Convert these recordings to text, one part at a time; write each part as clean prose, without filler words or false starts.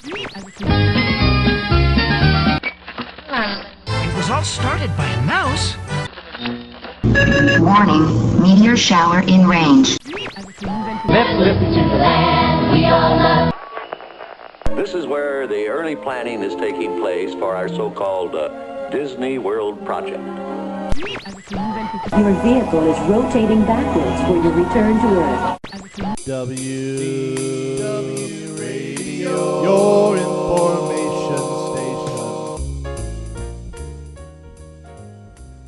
It was all started by a mouse. Warning, meteor shower in range. This is where the early planning is taking place for our so-called Disney World project. Your vehicle is rotating backwards for your return to Earth. WDW Radio, your information station.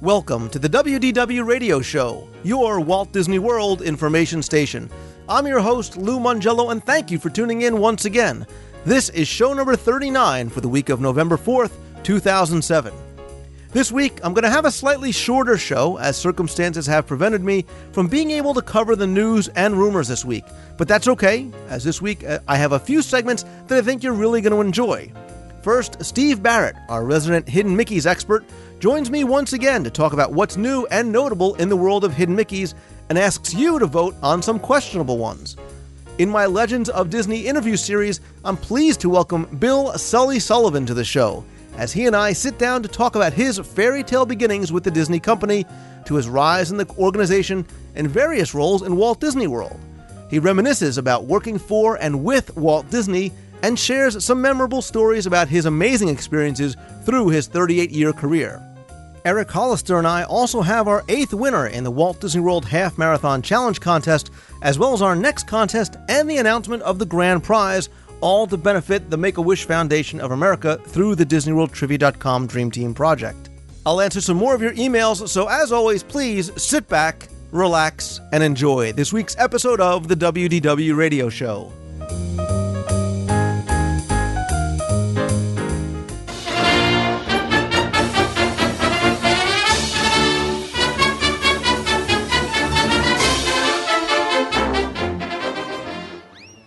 Welcome to the WDW Radio Show, your Walt Disney World information station. I'm your host, Lou Mongello, and thank you for tuning in once again. This is show number 39 for the week of November 4th, 2007. This week, I'm going to have a slightly shorter show, as circumstances have prevented me from being able to cover the news and rumors this week. But that's okay, as this week I have a few segments that I think you're really going to enjoy. First, Steve Barrett, our resident Hidden Mickeys expert, joins me once again to talk about what's new and notable in the world of Hidden Mickeys and asks you to vote on some questionable ones. In my Legends of Disney interview series, I'm pleased to welcome Bill Sully Sullivan to the show, as he and I sit down to talk about his fairy tale beginnings with the Disney Company, to his rise in the organization, and various roles in Walt Disney World. He reminisces about working for and with Walt Disney, and shares some memorable stories about his amazing experiences through his 38-year career. Eric Hollister and I also have our 8th winner in the Walt Disney World Half Marathon Challenge contest, as well as our next contest and the announcement of the grand prize, all to benefit the Make-A-Wish Foundation of America through the DisneyWorldTrivia.com Dream Team project. I'll answer some more of your emails, so as always, please sit back, relax, and enjoy this week's episode of the WDW Radio Show.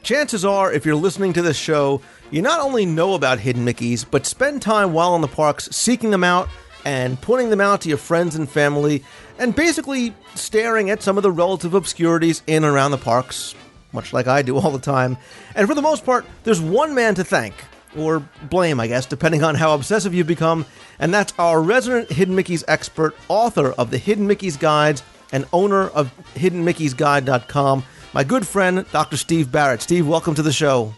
Chances are, if you're listening to this show, you not only know about Hidden Mickeys, but spend time while in the parks seeking them out and pointing them out to your friends and family, and basically staring at some of the relative obscurities in and around the parks, much like I do all the time. And for the most part, there's one man to thank, or blame, I guess, depending on how obsessive you've become, and that's our resident Hidden Mickeys expert, author of the Hidden Mickeys Guides, and owner of HiddenMickeysGuide.com, my good friend, Dr. Steve Barrett. Steve, welcome to the show.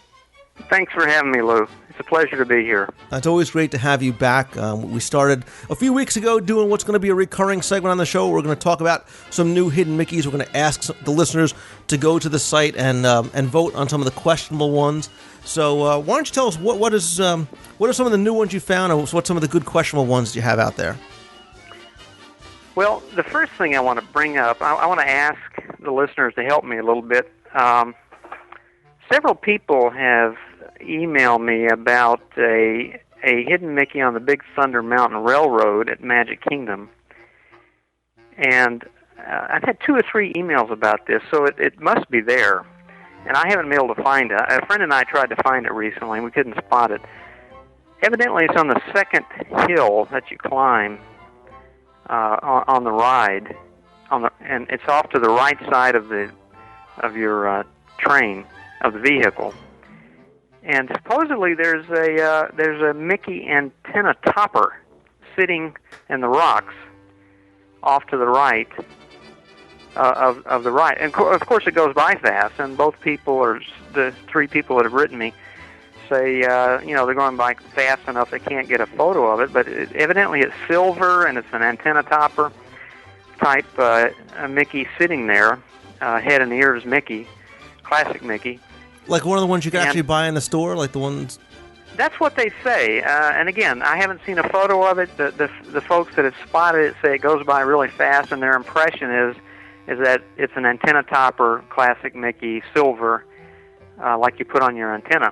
Thanks for having me, Lou. It's a pleasure to be here. It's always great to have you back. We started a few weeks ago doing what's going to be a recurring segment on the show. We're going to talk about some new Hidden Mickeys. We're going to ask the listeners to go to the site and vote on some of the questionable ones. So why don't you tell us what are some of the new ones you found, and what some of the good questionable ones you have out there? Well, the first thing I want to bring up, I want to ask the listeners to help me a little bit. Several people have emailed me about a Hidden Mickey on the Big Thunder Mountain Railroad at Magic Kingdom. And I've had 2 or 3 emails about this, so it must be there. And I haven't been able to find it. A friend and I tried to find it recently, and we couldn't spot it. Evidently, it's on the second hill that you climb on the ride, and it's off to the right side of your train, of the vehicle. And supposedly there's a Mickey antenna topper sitting in the rocks off to the right of the ride. And of course it goes by fast, and both people, or the 3 people that have written me, say they're going by fast enough they can't get a photo of it, but evidently it's silver and it's an antenna topper type Mickey sitting there, head and ears Mickey, classic Mickey. Like one of the ones you can actually buy in the store, like the ones... That's what they say, and again, I haven't seen a photo of it. The folks that have spotted it say it goes by really fast, and their impression is that it's an antenna topper, classic Mickey, silver, like you put on your antenna.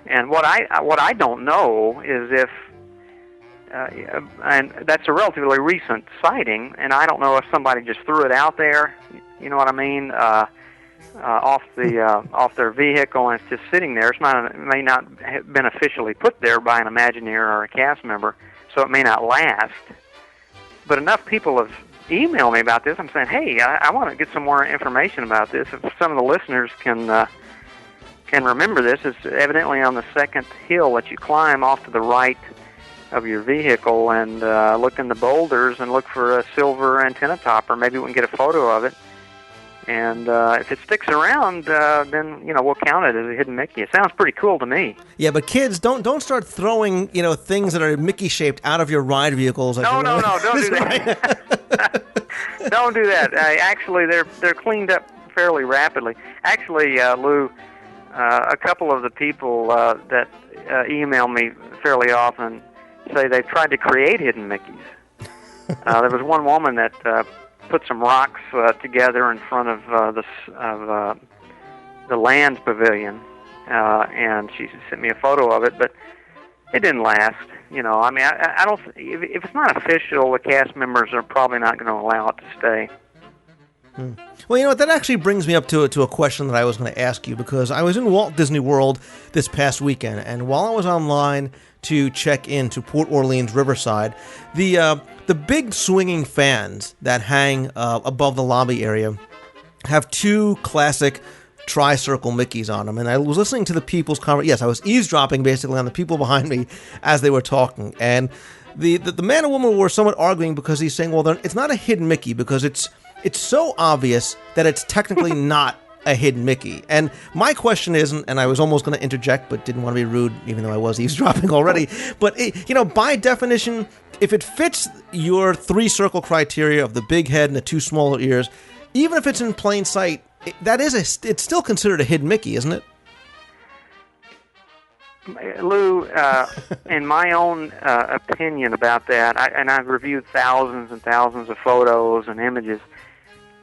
And what I don't know is if, and that's a relatively recent sighting, and I don't know if somebody just threw it out there, you know what I mean, off their vehicle, and it's just sitting there. It may not have been officially put there by an Imagineer or a cast member, so it may not last. But enough people have emailed me about this. I'm saying, hey, I want to get some more information about this. If some of the listeners can can remember this, it's evidently on the second hill that you climb off to the right of your vehicle, and look in the boulders and look for a silver antenna topper. Maybe we can get a photo of it. And if it sticks around, then we'll count it as a hidden Mickey. It sounds pretty cool to me. Yeah, but kids, don't start throwing things that are Mickey shaped out of your ride vehicles. No, don't do that. Don't do that. Actually, they're cleaned up fairly rapidly. Actually, Lou, a couple of the people that email me fairly often say they've tried to create hidden Mickeys. There was one woman that put some rocks together in front of the Lands Pavilion, and she sent me a photo of it, but it didn't last. I mean, I don't. If it's not official, the cast members are probably not going to allow it to stay. Well, you know what? That actually brings me up to a question that I was going to ask you, because I was in Walt Disney World this past weekend, and while I was online to check into Port Orleans Riverside, the big swinging fans that hang above the lobby area have two classic tri-circle Mickeys on them. And I was listening to the people's conversation. Yes, I was eavesdropping basically on the people behind me as they were talking. And the man and woman were somewhat arguing, because he's saying, well, it's not a hidden Mickey because it's so obvious that it's technically not a hidden Mickey. And my question is, and I was almost going to interject, but didn't want to be rude, even though I was eavesdropping already. But, by definition, if it fits your three-circle criteria of the big head and the two smaller ears, even if it's in plain sight, it's still considered a hidden Mickey, isn't it? Lou, in my own opinion about that, I've reviewed thousands and thousands of photos and images,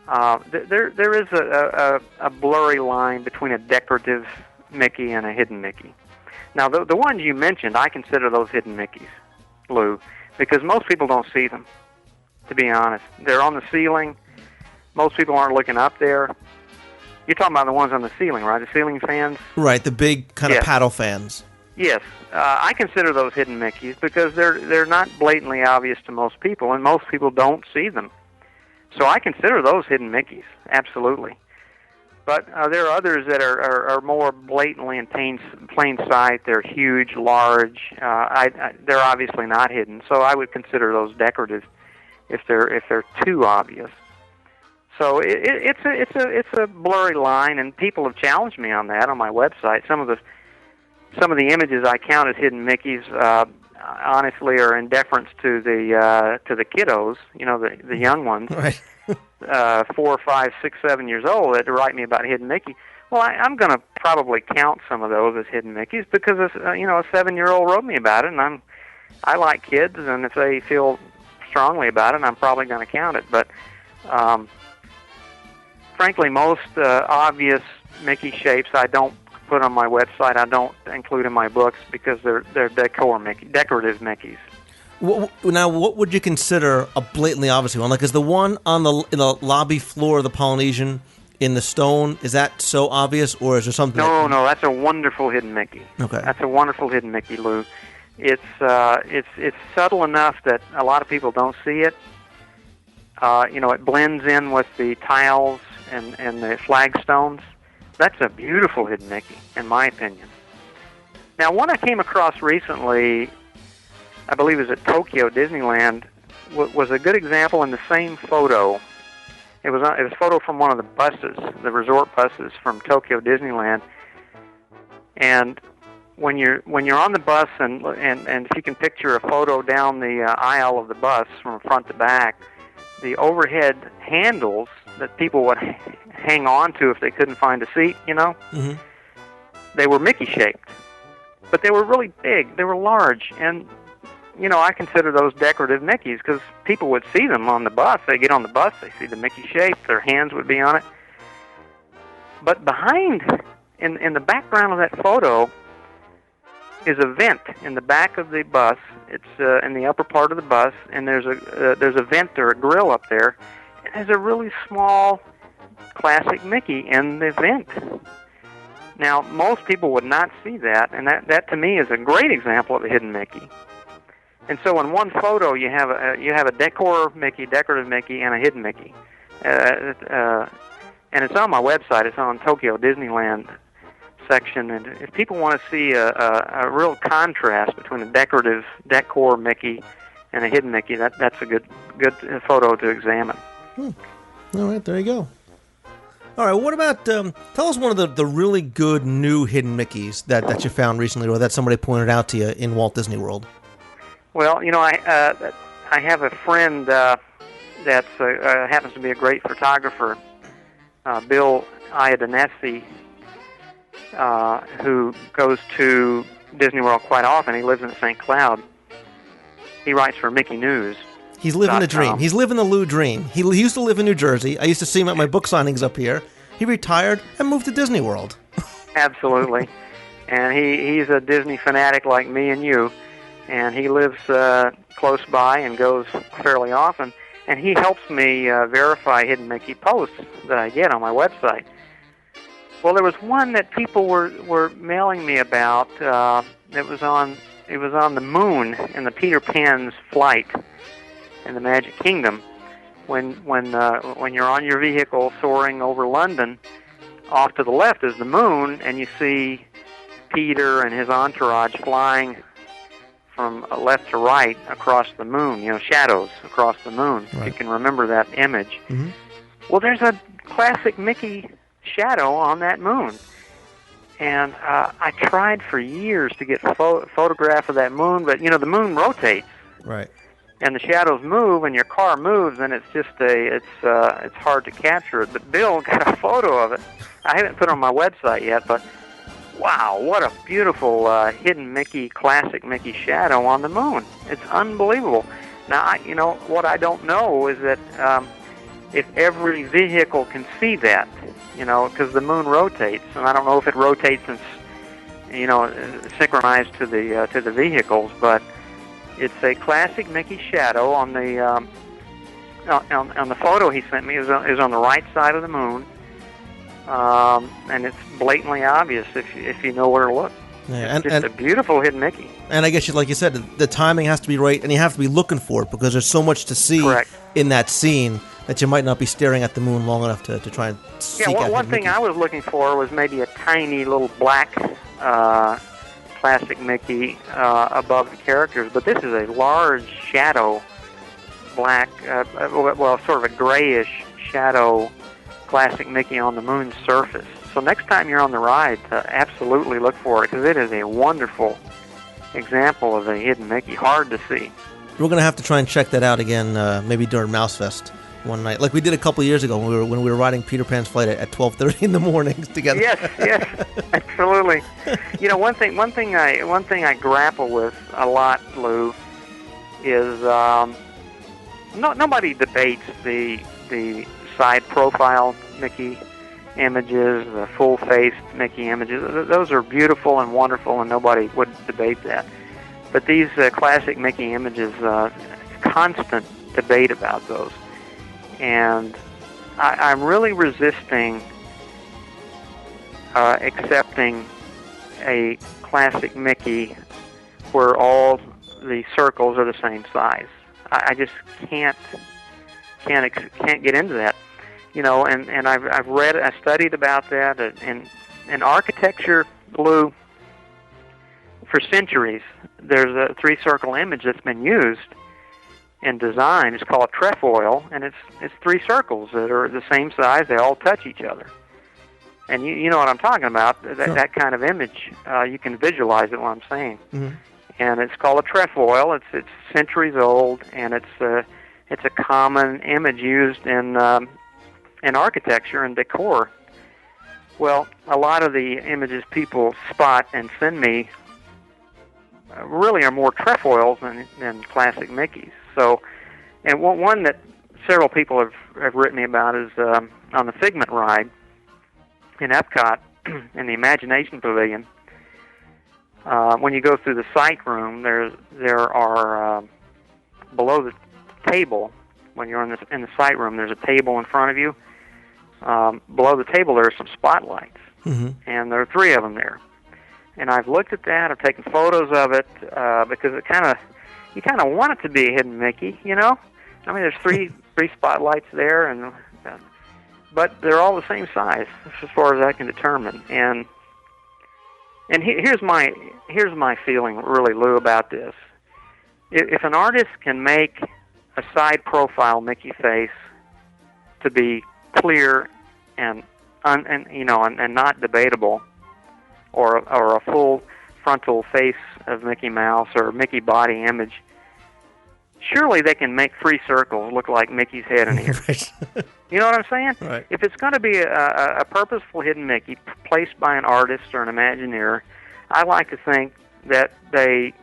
there is a blurry line between a decorative Mickey and a hidden Mickey. Now, the ones you mentioned, I consider those hidden Mickeys, Lou, because most people don't see them, to be honest. They're on the ceiling. Most people aren't looking up there. You're talking about the ones on the ceiling, right? The ceiling fans? Right, the big kind of paddle fans. Yes. I consider those hidden Mickeys because they're not blatantly obvious to most people, and most people don't see them. So I consider those hidden Mickeys, absolutely. But there are others that are more blatantly in plain sight. They're huge, large. They're obviously not hidden. So I would consider those decorative if they're too obvious. So it's a blurry line, and people have challenged me on that on my website. Some of the images I count as hidden Mickeys, honestly, are in deference to the kiddos, the young ones, right. 4, 5, 6, 7 years old, that write me about hidden Mickey. Well, I'm going to probably count some of those as hidden Mickeys because a 7-year-old wrote me about it, and I like kids, and if they feel strongly about it, I'm probably going to count it. But frankly, most obvious Mickey shapes I don't put on my website. I don't include in my books because they're decorative Mickeys. Now, what would you consider a blatantly obvious one? Like, is the one in the lobby floor of the Polynesian in the stone, is that so obvious, or is there something? No, that's a wonderful hidden Mickey. Okay, that's a wonderful hidden Mickey, Lou. It's subtle enough that a lot of people don't see it. It blends in with the tiles and the flagstones. That's a beautiful hidden Mickey, in my opinion. Now, one I came across recently, I believe it was at Tokyo Disneyland, was a good example in the same photo. It was a photo from one of the buses, the resort buses from Tokyo Disneyland. And when you're on the bus, and if you can picture a photo down the aisle of the bus from front to back, the overhead handles that people would hang on to if they couldn't find a seat, mm-hmm. They were Mickey-shaped. But they were really big. They were large. And, I consider those decorative Mickeys because people would see them on the bus. They get on the bus, they see the Mickey shape, their hands would be on it. But behind, in the background of that photo, is a vent in the back of the bus. It's in the upper part of the bus, and there's a vent or a grill up there. And there's a really small classic Mickey in the vent. Now, most people would not see that, and that to me is a great example of a hidden Mickey. And so, in one photo, you have a decorative Mickey, and a hidden Mickey. And it's on my website. It's on Tokyo Disneyland section, and if people want to see a real contrast between a decorative decor Mickey and a hidden Mickey, that's a good photo to examine. All right, there you go. All right, what about, tell us one of the really good new hidden Mickeys that you found recently, or that somebody pointed out to you in Walt Disney World. Well, I have a friend that happens to be a great photographer, Bill Iadonesi, who goes to Disney World quite often. He lives in St. Cloud. He writes for Mickey News. He's living the dream. He's living the Lou dream. He used to live in New Jersey. I used to see him at my book signings up here. He retired and moved to Disney World. Absolutely. And he's a Disney fanatic like me and you. And he lives close by and goes fairly often. And he helps me verify hidden Mickey posts that I get on my website. Well, there was one that people were mailing me about. It was on the moon in the Peter Pan's flight in the Magic Kingdom. When you're on your vehicle soaring over London, off to the left is the moon, and you see Peter and his entourage flying from left to right across the moon, shadows across the moon. Right. You can remember that image. Mm-hmm. Well, there's a classic Mickey shadow on that moon. And I tried for years to get a photograph of that moon, but, the moon rotates. Right. And the shadows move, and your car moves, and it's just it's hard to capture it. But Bill got a photo of it. I haven't put it on my website yet, but wow, what a beautiful hidden Mickey, classic Mickey shadow on the moon. It's unbelievable. Now, what I don't know is that if every vehicle can see that, because the moon rotates, and I don't know if it rotates and, synchronized to the vehicles, but it's a classic Mickey shadow on the on the photo he sent me is on the right side of the moon. And it's blatantly obvious if you know where to look. Yeah, it's just a beautiful hidden Mickey. And I guess, like you said, the timing has to be right, and you have to be looking for it because there's so much to see Correct. in that scene that you might not be staring at the moon long enough to try and seek out one thing Mickey. I was looking for was maybe a tiny little black classic Mickey above the characters, but this is a large shadow, black, sort of a grayish shadow classic Mickey on the moon's surface. So next time you're on the ride, absolutely look for it, because it is a wonderful example of a hidden Mickey, hard to see. We're going to have to try and check that out again, maybe during Mouse Fest one night, like we did a couple years ago when we were riding Peter Pan's flight at 12:30 in the morning together. Yes, absolutely. One thing I grapple with a lot, Lou, is nobody debates the side profile Mickey images, the full-faced Mickey images. Those are beautiful and wonderful, and nobody would debate that. But these classic Mickey images, constant debate about those. And I'm really resisting accepting a classic Mickey where all the circles are the same size. I just can't get into that. And I've read, I studied about that, and in architecture, Lou, for centuries, there's a three-circle image that's been used in design. It's called a trefoil, and it's three circles that are the same size. They all touch each other. And you know what I'm talking about, that kind of image. You can visualize it, what I'm saying. Mm-hmm. And it's called a trefoil. It's centuries old, and it's a common image used in architecture and decor. Well, a lot of the images people spot and send me really are more trefoils than classic Mickeys. So, and one that several people have written me about is on the Figment ride in Epcot in the Imagination Pavilion. When you go through the sight room, there are below the table. When you're in the sight room, there's a table in front of you. Below the table, there are some spotlights, mm-hmm. and there are three of them there. And I've looked at that. I've taken photos of it because you kind of want it to be a hidden Mickey, you know. I mean, there's three spotlights there, but they're all the same size as far as I can determine. And And here's my feeling, really, Lou, about this. If an artist can make a side profile Mickey face to be clear and not debatable, or a full frontal face of Mickey Mouse or Mickey body image, surely they can make 3 circles look like Mickey's head and ears. Right. You know what I'm saying? Right. If it's going to be a purposeful hidden Mickey placed by an artist or an Imagineer, I like to think that they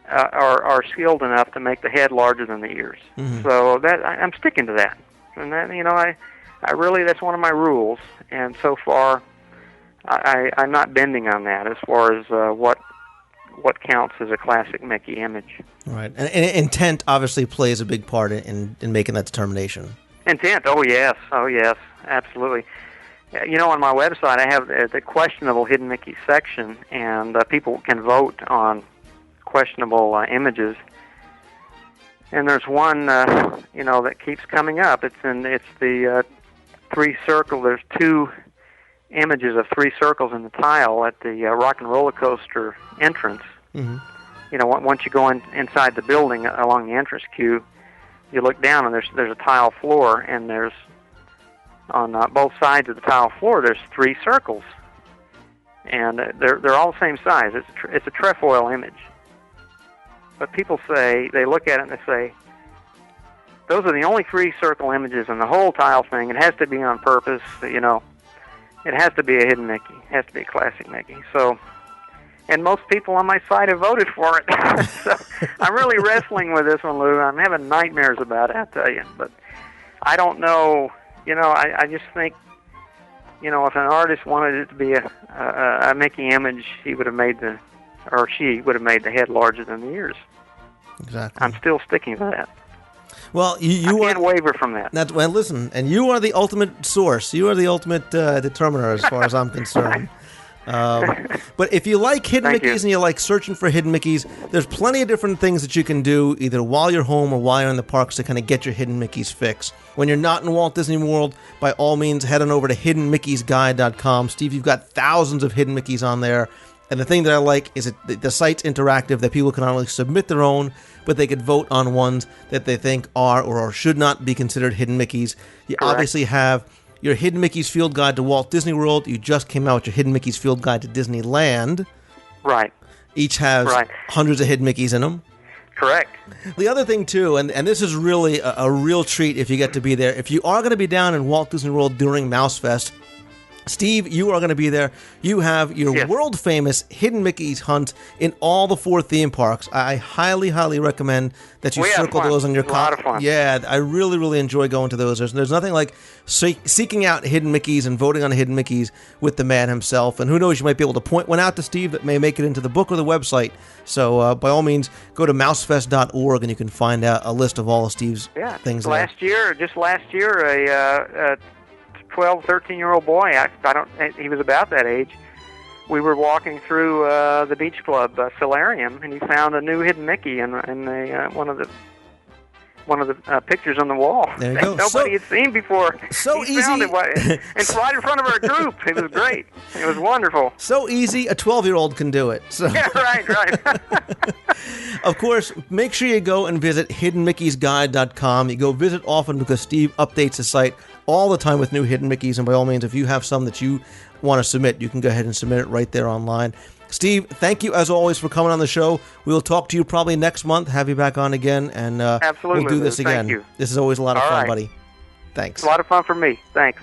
are skilled enough to make the head larger than the ears. Mm-hmm. So that I'm sticking to that, and that I really, that's one of my rules. And so far, I'm not bending on that as far as what counts as a classic Mickey image. Right, and intent obviously plays a big part in making that determination. Intent, oh yes, absolutely. On my website I have the questionable hidden Mickey section, and people can vote on questionable images. And there's one, that keeps coming up. It's the 3 circle. There's 2 images of 3 circles in the tile at the Rock and Roller Coaster entrance. Mm-hmm. Once you go inside the building along the entrance queue, you look down and there's a tile floor, and there's on both sides of the tile floor there's 3 circles, and they're all the same size. It's a trefoil image. But people say, they look at it and they say, those are the only 3 circle images in the whole tile thing. It has to be on purpose. It has to be a hidden Mickey. It has to be a classic Mickey. So, and most people on my site have voted for it. So I'm really wrestling with this one, Lou. I'm having nightmares about it, I tell you. But I don't know. I just think, if an artist wanted it to be a Mickey image, he would have made she would have made the head larger than the ears. Exactly. I'm still sticking to that. Well, I can't waver from that. Well, listen, and you are the ultimate source. You are the ultimate determiner as far as I'm concerned. But if you like hidden Mickeys and you like searching for hidden Mickeys, there's plenty of different things that you can do either while you're home or while you're in the parks to kind of get your hidden Mickeys fix. When you're not in Walt Disney World, by all means, head on over to hiddenmickey'sguide.com. Steve, you've got thousands of hidden Mickeys on there. And the thing that I like is that the site's interactive, that people can not only submit their own, but they could vote on ones that they think are or should not be considered hidden Mickeys. You obviously have your Hidden Mickey's Field Guide to Walt Disney World. You just came out with your Hidden Mickey's Field Guide to Disneyland. Right. Each has hundreds of hidden Mickeys in them. Correct. The other thing, too, and this is really a real treat if you get to be there, if you are going to be down in Walt Disney World during Mouse Fest, Steve, you are going to be there. You have your world-famous Hidden Mickey's hunt in all the 4 theme parks. I highly, highly recommend that you circle those on your copy. A lot of fun. Yeah, I really, really enjoy going to those. There's nothing like seeking out hidden Mickeys and voting on hidden Mickeys with the man himself. And who knows, you might be able to point one out to Steve that may make it into the book or the website. So by all means, go to mousefest.org and you can find out a list of all of Steve's things there. Just last year, a 12, 13-year-old boy, he was about that age, we were walking through the beach club solarium, and he found a new hidden Mickey in one of the pictures on the wall there you that go. nobody had seen before. So he easy. Found it, and right in front of our group. It was great. It was wonderful. So easy, a 12-year-old can do it. So. Yeah, right. Of course, make sure you go and visit hiddenmickey'sguide.com. You go visit often because Steve updates the site all the time with new hidden Mickeys, and by all means, if you have some that you want to submit, you can go ahead and submit it right there online. Steve, thank you as always for coming on the show. We'll talk to you probably next month, have you back on again, and Absolutely, we'll do this again. Thank you. This is always a lot of fun, buddy. Thanks. It's a lot of fun for me. Thanks.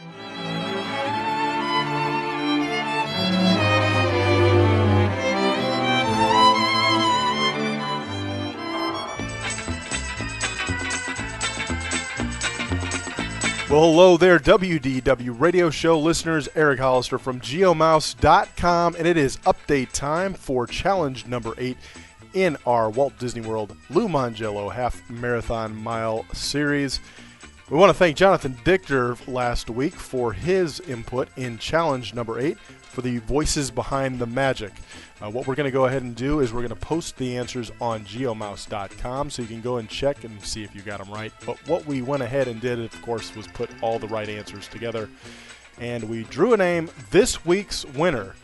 Well, hello there, WDW radio show listeners. Eric Hollister from geomouse.com, and it is update time for challenge number 8 in our Walt Disney World Lou Mongello half marathon mile series. We want to thank Jonathan Dichter last week for his input in challenge number 8 for the voices behind the magic. What we're going to go ahead and do is we're going to post the answers on geomouse.com so you can go and check and see if you got them right. But what we went ahead and did, of course, was put all the right answers together. And we drew a name. This week's winner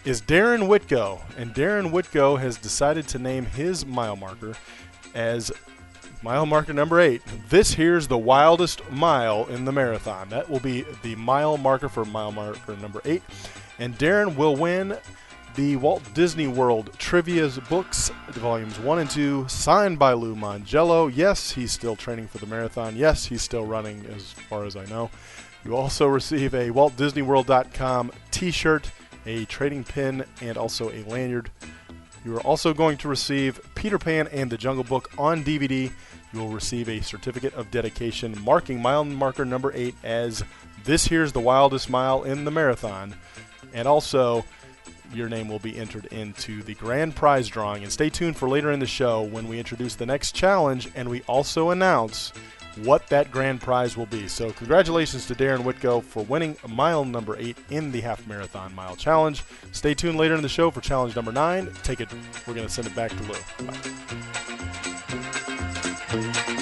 is Darren Whitgo. And Darren Whitgo has decided to name his mile marker as mile marker number 8. This here's the wildest mile in the marathon. That will be the mile marker for mile marker number 8. And Darren will win the Walt Disney World Trivia's books, volumes 1 and 2, signed by Lou Mongello. Yes, he's still training for the marathon. Yes, he's still running as far as I know. You also receive a WaltDisneyWorld.com t-shirt, a trading pin, and also a lanyard. You are also going to receive Peter Pan and the Jungle Book on DVD. You will receive a certificate of dedication marking mile marker number 8 as this here's the wildest mile in the marathon. And also, your name will be entered into the grand prize drawing. And stay tuned for later in the show when we introduce the next challenge and we also announce what that grand prize will be. So congratulations to Darren Whitgo for winning mile number 8 in the half marathon mile challenge. Stay tuned later in the show for challenge number 9. We're going to send it back to Lou. Bye.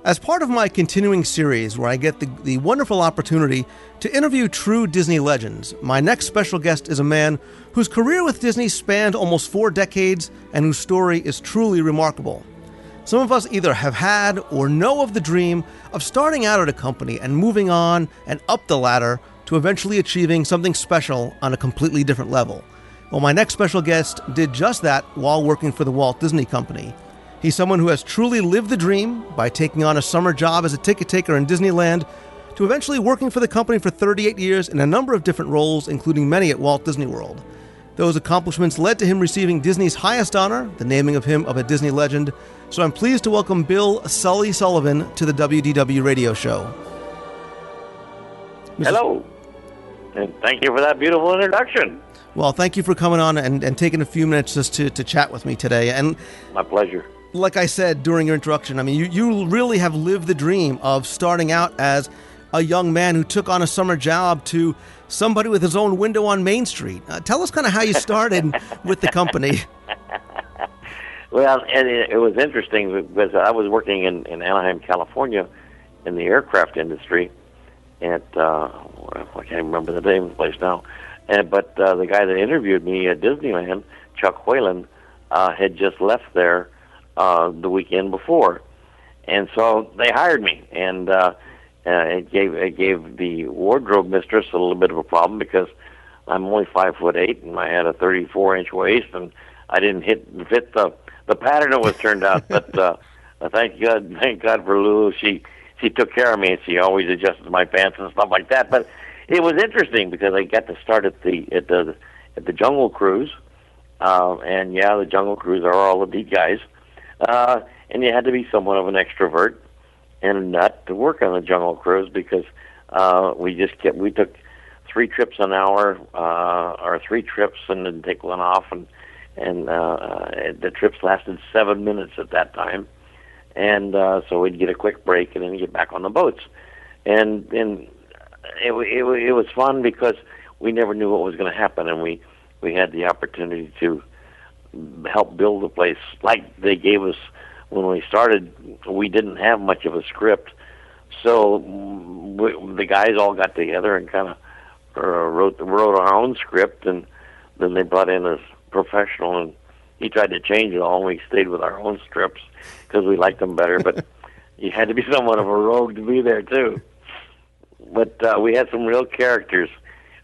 As part of my continuing series where I get the wonderful opportunity to interview true Disney legends, my next special guest is a man whose career with Disney spanned almost 4 decades and whose story is truly remarkable. Some of us either have had or know of the dream of starting out at a company and moving on and up the ladder to eventually achieving something special on a completely different level. Well, my next special guest did just that while working for the Walt Disney Company. He's someone who has truly lived the dream by taking on a summer job as a ticket taker in Disneyland to eventually working for the company for 38 years in a number of different roles, including many at Walt Disney World. Those accomplishments led to him receiving Disney's highest honor, the naming of him of a Disney legend. So I'm pleased to welcome Bill Sully Sullivan to the WDW radio show. Hello, and thank you for that beautiful introduction. Well, thank you for coming on and taking a few minutes just to chat with me today. And my pleasure. Like I said during your introduction, I mean, you really have lived the dream of starting out as a young man who took on a summer job to somebody with his own window on Main Street. Tell us kind of how you started with the company. Well, and it was interesting because I was working in Anaheim, California, in the aircraft industry at, I can't remember the name of the place now, but the guy that interviewed me at Disneyland, Chuck Whalen, had just left there the weekend before, and so they hired me, and it gave the wardrobe mistress a little bit of a problem because I'm only 5'8" and I had a 34-inch waist, and I didn't fit the pattern it was turned out. But thank God for Lulu. She took care of me, and she always adjusted my pants and stuff like that. But it was interesting because I got to start at the Jungle Cruise, and yeah, the Jungle Cruise are all the beat guys. And you had to be somewhat of an extrovert and a nut to work on the Jungle Cruise because we took 3 trips an hour, or 3 trips and then take one off, and the trips lasted 7 minutes at that time, and so we'd get a quick break and then get back on the boats, and it was fun because we never knew what was going to happen, and we had the opportunity to help build the place like they gave us when we started. We didn't have much of a script, so the guys all got together and kind of wrote our own script, and then they brought in a professional, and he tried to change it all, and we stayed with our own scripts because we liked them better, but you had to be somewhat of a rogue to be there too. But we had some real characters.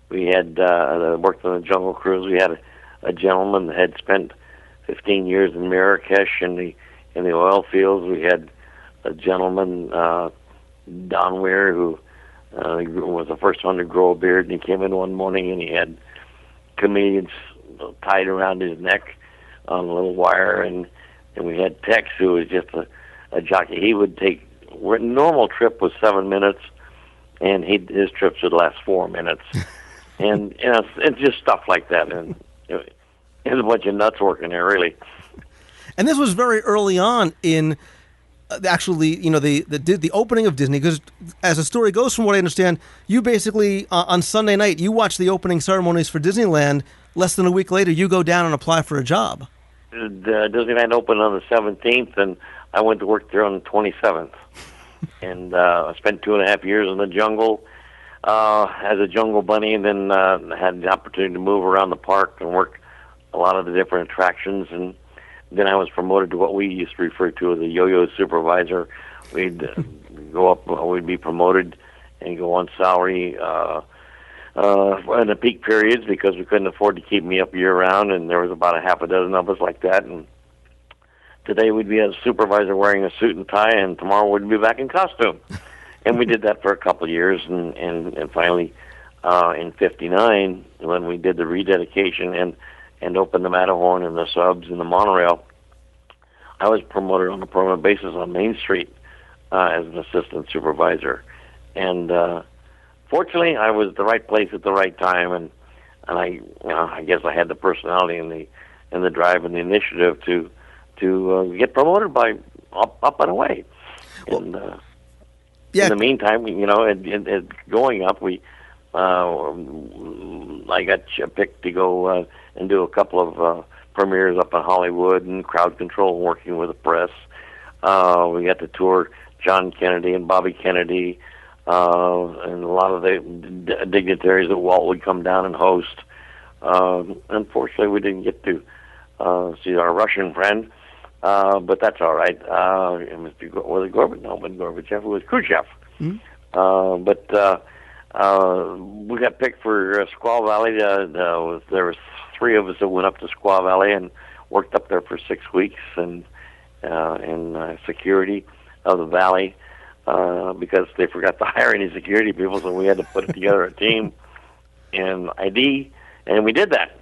We had worked on the Jungle Cruise. We had a gentleman that had spent 15 years in Marrakesh in the oil fields. We had a gentleman, Don Weir, who was the first one to grow a beard, and he came in one morning and he had chameleons tied around his neck on a little wire, and we had Tex, who was just a jockey. He would take, normal trip was 7 minutes, and his trips would last 4 minutes. And it's just stuff like that, and there's a bunch of nuts working there, really. And this was very early on in actually, the opening of Disney? Because as the story goes, from what I understand, you basically on Sunday night you watch the opening ceremonies for Disneyland. Less than a week later, you go down and apply for a job. Disneyland opened on the 17th, and I went to work there on the 27th. And I spent 2.5 years in the jungle as a jungle bunny, and then had the opportunity to move around the park and work a lot of the different attractions. And then I was promoted to what we used to refer to as a yo-yo supervisor. We'd go up, we'd be promoted and go on salary in the peak periods because we couldn't afford to keep me up year-round, and there was about a half a dozen of us like that. And today we'd be a supervisor wearing a suit and tie, and tomorrow we'd be back in costume. And we did that for a couple of years, and finally in '59, when we did the rededication and opened the Matterhorn and the subs and the monorail, I was promoted on a permanent basis on Main Street as an assistant supervisor. And fortunately, I was at the right place at the right time, and I guess I had the personality and the drive and the initiative to get promoted by up and away. And in the meantime, going up, I got picked to go and do a couple of premieres up in Hollywood and crowd control, working with the press. We got to tour John Kennedy and Bobby Kennedy, and a lot of the dignitaries that Walt would come down and host. Unfortunately, we didn't get to see our Russian friend, but that's all right. Was it Gorbachev? No, it wasn't Gorbachev. It was Khrushchev. Mm-hmm. But we got picked for Squaw Valley. There was 3 of us that went up to Squaw Valley and worked up there for 6 weeks in security of the valley because they forgot to hire any security people, so we had to put together a team and ID, and we did that.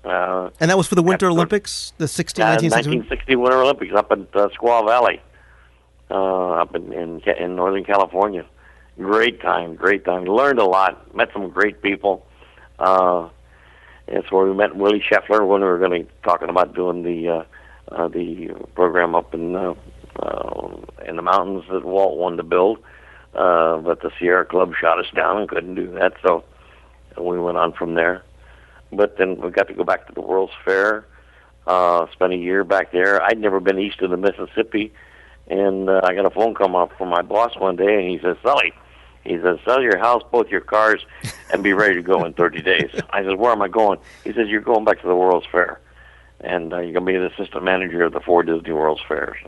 And that was for the Winter Olympics, the 1960 Winter Olympics up in Squaw Valley, up in Northern California. Great time. Learned a lot. Met some great people. That's where we met Willie Scheffler when we were going to be talking about doing the program up in the mountains that Walt wanted to build. But the Sierra Club shot us down and couldn't do that, so we went on from there. But then we got to go back to the World's Fair, spent a year back there. I'd never been east of the Mississippi, and I got a phone call from my boss one day, and he says, Sully, sell your house, both your cars, and be ready to go in 30 days. I said, where am I going? He says, you're going back to the World's Fair, and you're going to be the assistant manager of the 4 Disney World's Fairs,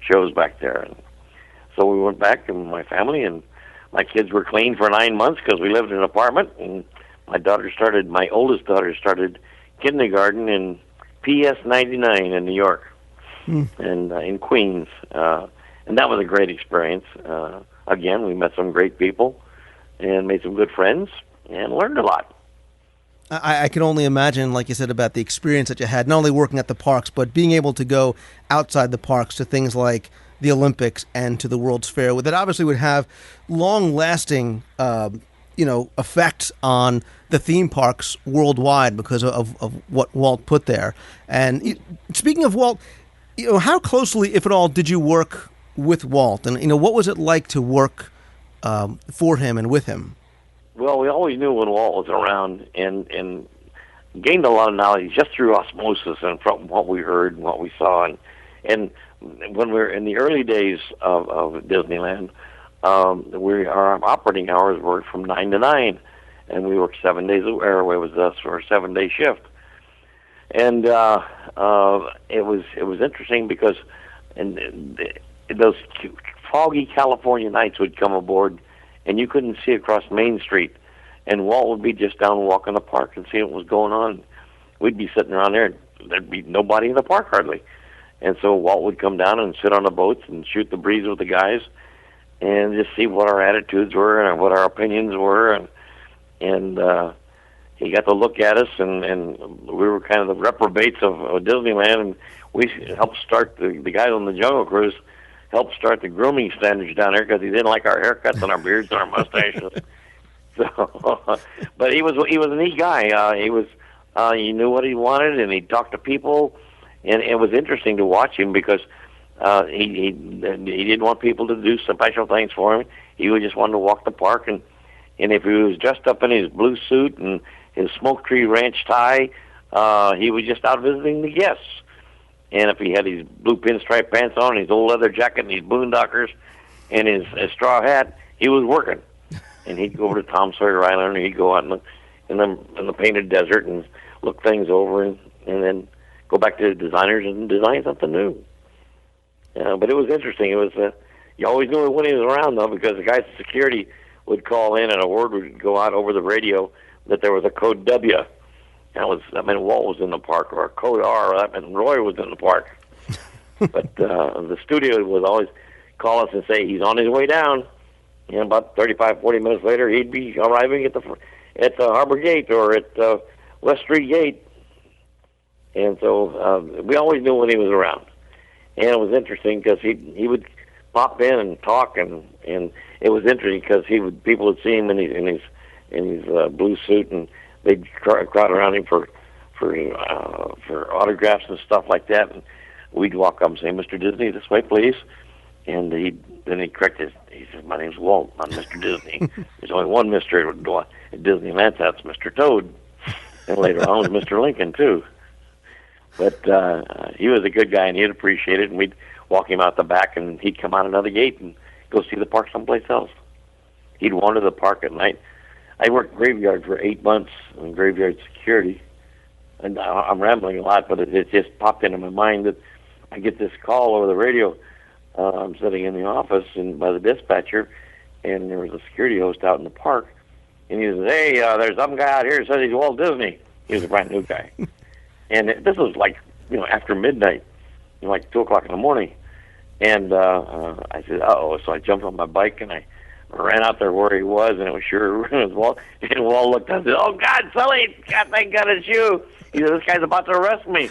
shows back there. And so we went back, and my family, and my kids were clean for 9 months because we lived in an apartment, and my oldest daughter started kindergarten in PS 99 in New York, and in Queens, and that was a great experience. Again, we met some great people and made some good friends and learned a lot. I can only imagine, like you said, about the experience that you had, not only working at the parks, but being able to go outside the parks to things like the Olympics and to the World's Fair, that obviously would have long-lasting effects on the theme parks worldwide because of what Walt put there. And speaking of Walt, how closely, if at all, did you work with Walt? And what was it like to work for him and with him? Well, we always knew when Walt was around, and gained a lot of knowledge just through osmosis and from what we heard and what we saw. And when we were in the early days of Disneyland, our operating hours were from 9 to 9, and we worked 7 days. Airway was us for a 7-day shift, and it was interesting because those foggy California nights would come aboard, and you couldn't see across Main Street, and Walt would be just down walking the park and seeing what was going on. We'd be sitting around there, and there'd be nobody in the park hardly, and so Walt would come down and sit on the boats and shoot the breeze with the guys, and just see what our attitudes were and what our opinions were, and he got to look at us, and we were kind of the reprobates of Disneyland, and we helped start the guys on the Jungle Cruise helped start the grooming standards down there because he didn't like our haircuts and our beards and our mustaches. So, but he was a neat guy. He knew what he wanted, and he talked to people, and it was interesting to watch him because He didn't want people to do special things for him. He would just wanted to walk the park, and if he was dressed up in his blue suit and his Smoke Tree Ranch tie, he was just out visiting the guests. And if he had his blue pinstripe pants on, his old leather jacket, and his boondockers, and his straw hat, he was working. And he'd go over to Tom Sawyer Island, or he'd go out in the painted desert and look things over, and then go back to the designers and design something new. But it was interesting. It was you always knew when he was around, though, because the guys at security would call in, and a word would go out over the radio that there was a code W. That meant Walt was in the park, or a code R, that meant Roy was in the park. But the studio would always call us and say he's on his way down. And about 35, 40 minutes later, he'd be arriving at the Harbor Gate or at West Street Gate. And so we always knew when he was around. And it was interesting because he would pop in and talk, and it was interesting because people would see him in his blue suit, and they'd crowd around him for autographs and stuff like that. And we'd walk up and say, "Mr. Disney, this way, please." And then he'd correct us. He said, "My name's Walt. I'm Mr. Disney. There's only one Mr. at Disneyland. That's Mr. Toad." And later on was Mr. Lincoln too. But he was a good guy, and he'd appreciate it. And we'd walk him out the back, and he'd come out another gate and go see the park someplace else. He'd wander the park at night. I worked graveyard for 8 months in graveyard security, and I'm rambling a lot, but it just popped into my mind that I get this call over the radio. I'm sitting in the office and by the dispatcher, and there was a security host out in the park, and he says, "Hey, there's some guy out here who says he's Walt Disney." He was a brand new guy, and this was like after midnight, like 2:00 in the morning, and I said, "Uh-oh!" So I jumped on my bike and I ran out there where he was, and it was Walt. And Walt looked up and said, "Oh God, Sully! God, thank God it's you." He said, "This guy's about to arrest me."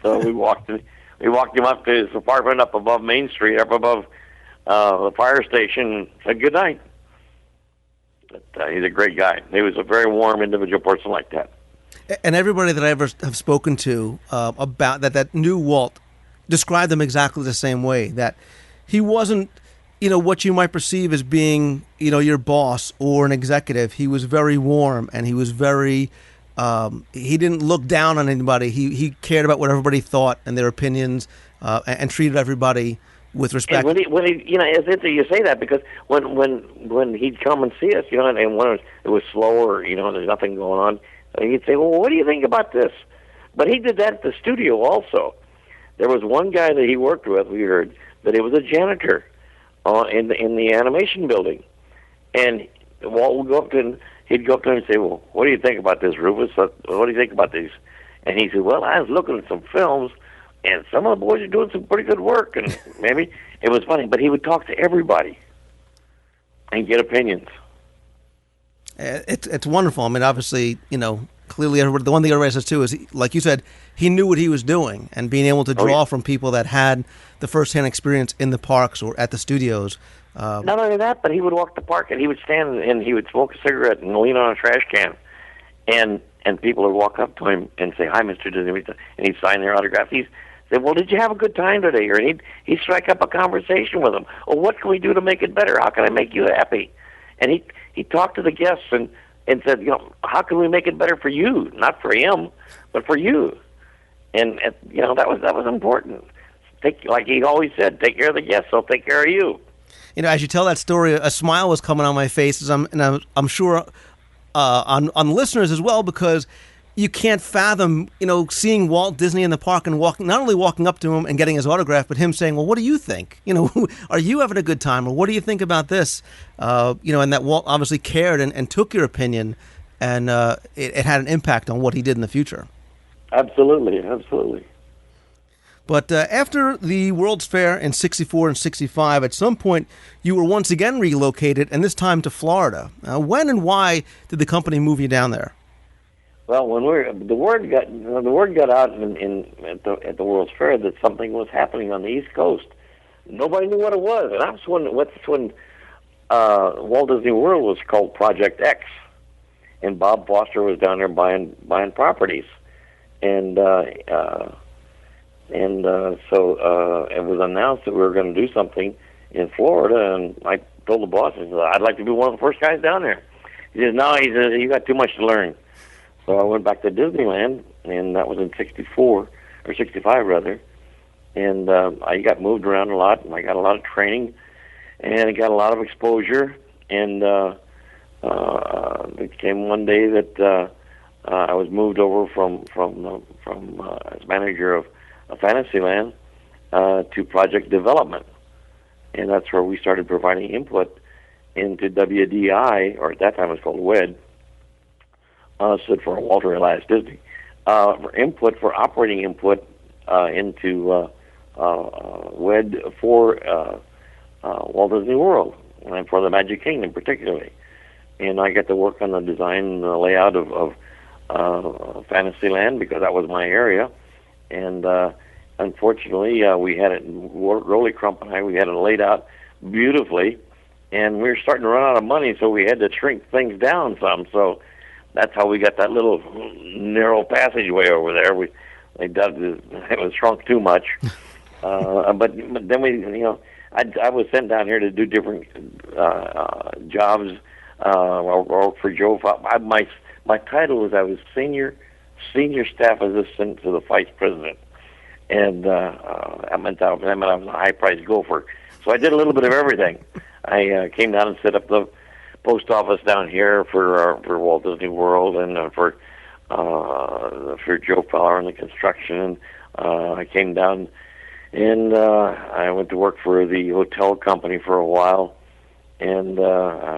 So we walked him up to his apartment up above Main Street, up above the fire station, and said good night. But he's a great guy. He was a very warm individual person like that. And everybody that I ever have spoken to about that knew Walt described him exactly the same way, that he wasn't, what you might perceive as being, your boss or an executive. He was very warm, and he was very, he didn't look down on anybody. He cared about what everybody thought and their opinions, and treated everybody with respect. And when he it's interesting you say that, because when he'd come and see us, and when it was slower, there's nothing going on, he'd say, "Well, what do you think about this?" But he did that at the studio also. There was one guy that he worked with, we heard, that he was a janitor in the animation building. And Walt would go up to him, he'd go up to him and say, "Well, what do you think about this, Rufus? What do you think about these?" And he said, "Well, I was looking at some films, and some of the boys are doing some pretty good work." And maybe it was funny, but he would talk to everybody and get opinions. It's wonderful. I mean, obviously, clearly the one thing everybody says too is, like you said, he knew what he was doing, and being able to draw from people that had the first-hand experience in the parks or at the studios. Not only that, but he would walk the park, and he would stand and he would smoke a cigarette and lean on a trash can, and people would walk up to him and say, "Hi, Mr. Disney," and he'd sign their autographs. He'd say, "Well, did you have a good time today?" Or he'd strike up a conversation with them. "Well, what can we do to make it better? How can I make you happy?" And he talked to the guests and said, "How can we make it better for you? Not for him, but for you." And that was important. Like he always said, take care of the guests, they'll take care of you. As you tell that story, a smile was coming on my face, I'm sure on listeners as well, because you can't fathom, seeing Walt Disney in the park and not only walking up to him and getting his autograph, but him saying, "Well, what do you think? Are you having a good time? Or what do you think about this?" And that Walt obviously cared and took your opinion, and it had an impact on what he did in the future. Absolutely, absolutely. But after the World's Fair in 64 and 65, at some point you were once again relocated, and this time to Florida. When and why did the company move you down there? Well, when the word got out at the World's Fair that something was happening on the East Coast, nobody knew what it was, and that's when Walt Disney World was called Project X, and Bob Foster was down there buying properties, and And so it was announced that we were going to do something in Florida, and I told the boss, I said, I'd like to be one of the first guys down there. He said, no, he said, you got too much to learn. So I went back to Disneyland, and that was in 64, or 65 rather, and I got moved around a lot, and I got a lot of training, and I got a lot of exposure, and it came one day that I was moved over from as manager of Fantasyland to project development, and that's where we started providing input into WDI, or at that time it was called WED, stood for Walter Elias Disney, for input, for operating input into WED for Walt Disney World, and for the Magic Kingdom particularly. And I got to work on the design and the layout of Fantasyland because that was my area. And unfortunately, we had it, Rolly Crump and I, we had it laid out beautifully, and we were starting to run out of money, so we had to shrink things down some. So that's how we got that little narrow passageway over there. It was shrunk too much. But then I was sent down here to do different jobs. Or for Joe, my title was I was senior staff assistant to the vice president, and that meant I was a high priced gopher. So I did a little bit of everything. I came down and set up the post office down here for Walt Disney World, and for Joe Feller in the construction. I came down and I went to work for the hotel company for a while. And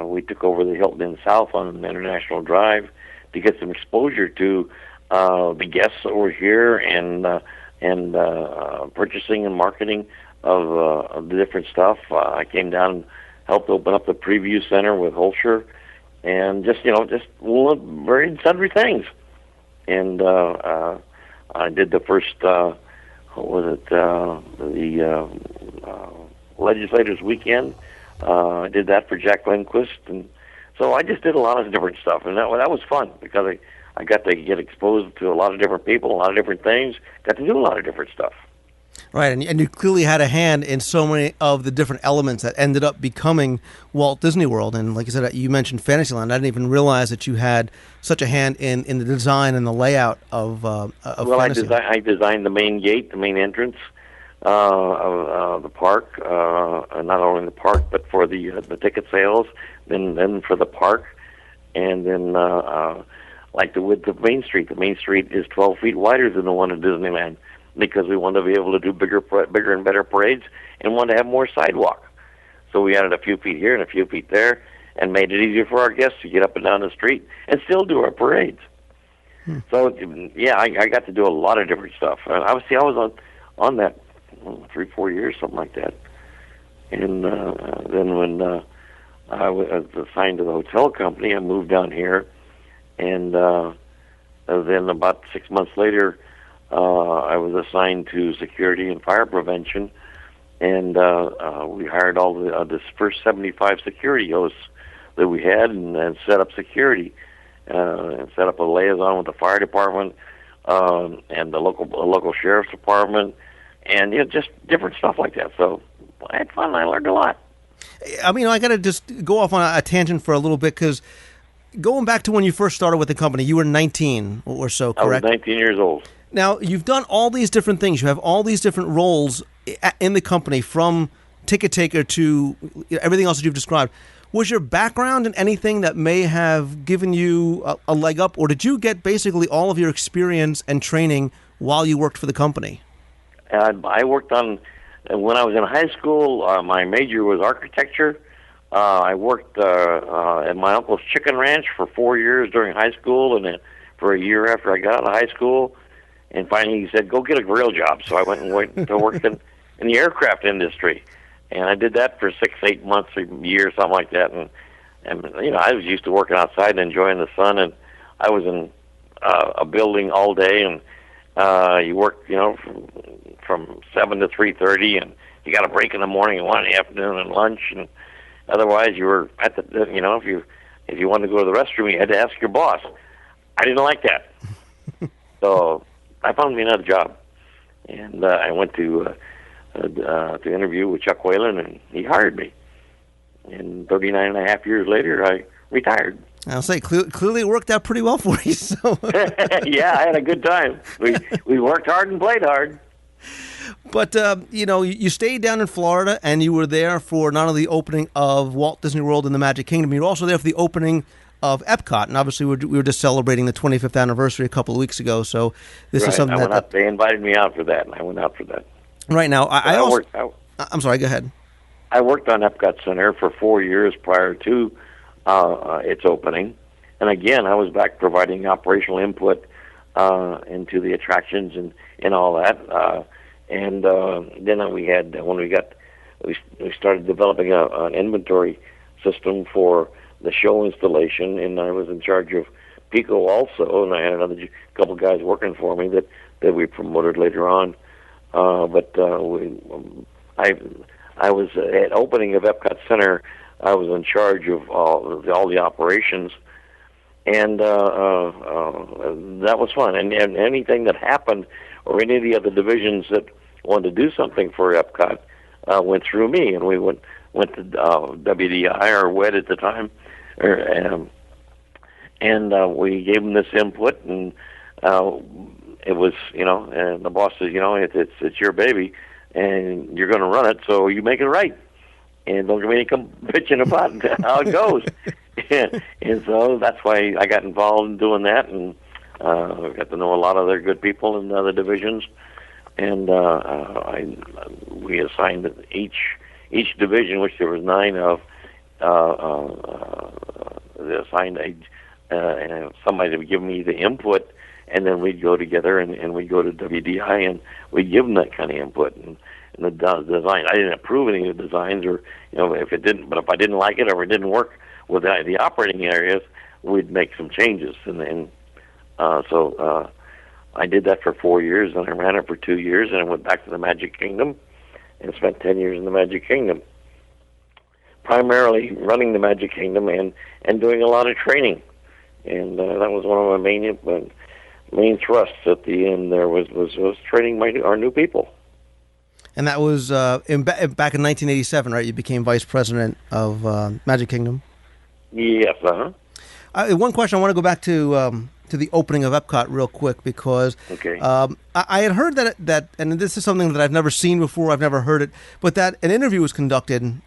we took over the Hilton Inn South on International Drive to get some exposure to the guests that were here, and purchasing and marketing of the different stuff. I came down and helped open up the preview center with Holscher, and just very sundry things. And I did the first the Legislators Weekend. I did that for Jack Lindquist, and so I just did a lot of different stuff, and that was fun because I got to get exposed to a lot of different people, a lot of different things, got to do a lot of different stuff. Right, and you clearly had a hand in so many of the different elements that ended up becoming Walt Disney World. And like I said, you mentioned Fantasyland. I didn't even realize that you had such a hand in the design and the layout of Fantasyland. I designed the main gate, the main entrance of the park, not only the park, but for the ticket sales, then for the park, and then like the width of Main Street. The Main Street is 12 feet wider than the one at Disneyland because we wanted to be able to do bigger and better parades and wanted to have more sidewalk. So we added a few feet here and a few feet there and made it easier for our guests to get up and down the street and still do our parades. So, yeah, I got to do a lot of different stuff. I was on that 3-4 years, something like that. And then when I was assigned to the hotel company, I moved down here. And then about 6 months later, I was assigned to security and fire prevention. And we hired all the first 75 security hosts that we had and set up security. And set up a liaison with the fire department and the local sheriff's department, and just different stuff like that. So I had fun. I learned a lot. I mean, I got to just go off on a tangent for a little bit, because going back to when you first started with the company, you were 19 or so, correct? I was 19 years old. Now, you've done all these different things. You have all these different roles in the company, from ticket taker to everything else that you've described. Was your background in anything that may have given you a leg up, or did you get basically all of your experience and training while you worked for the company? I worked on, when I was in high school, my major was architecture. I worked at my uncle's chicken ranch for 4 years during high school, and then for a year after I got out of high school. And finally he said, go get a real job. So I went to work in the aircraft industry. And I did that for 6-8 months, a year, something like that. And I was used to working outside and enjoying the sun. And I was in a building all day, and you work, from 7 to 3:30, and you got a break in the morning and one in the afternoon and lunch. And otherwise, you were at the, if you wanted to go to the restroom, you had to ask your boss. I didn't like that, so I found me another job. And I went to interview with Chuck Whalen, and he hired me. And 39 and a half years later, I retired. I'll say, clearly it worked out pretty well for you. So. Yeah, I had a good time. We worked hard and played hard. But, you stayed down in Florida, and you were there for not only the opening of Walt Disney World in the Magic Kingdom, you were also there for the opening of Epcot. And obviously, we were just celebrating the 25th anniversary a couple of weeks ago. So this is something they invited me out for that, and I went out for that. Right now, I'm sorry, go ahead. I worked on Epcot Center for 4 years prior to its opening. And again, I was back providing operational input into the attractions and all that. And then we started developing an inventory system for the show installation, and I was in charge of Pico also, and I had another couple guys working for me that we promoted later on. I was at opening of Epcot Center. I was in charge of all the operations, and that was fun. And anything that happened, or any of the other divisions that wanted to do something for Epcot, went through me, and we went to WDI or WED at the time, and we gave them this input, and it was, and the boss says, it's your baby, and you're going to run it, so you make it right. And don't get me come bitching about how it goes. And so that's why I got involved in doing that, and got to know a lot of other good people in other divisions. And we assigned each division, which there was 9 of, they assigned somebody to give me the input, and then we'd go together and we'd go to WDI and we'd give them that kind of input. And the design, I didn't approve any of the designs, or if I didn't like it or it didn't work with the operating areas, we'd make some changes. And so I did that for 4 years, and I ran it for 2 years, and I went back to the Magic Kingdom and spent 10 years in the Magic Kingdom, primarily running the Magic Kingdom and doing a lot of training. And that was one of my main thrusts at the end. There was training our new people. And that was back in 1987, right? You became vice president of Magic Kingdom. Yes. One question, I want to go back to the opening of Epcot real quick, because okay. I had heard that, and this is something that I've never seen before, I've never heard it, but that an interview was conducted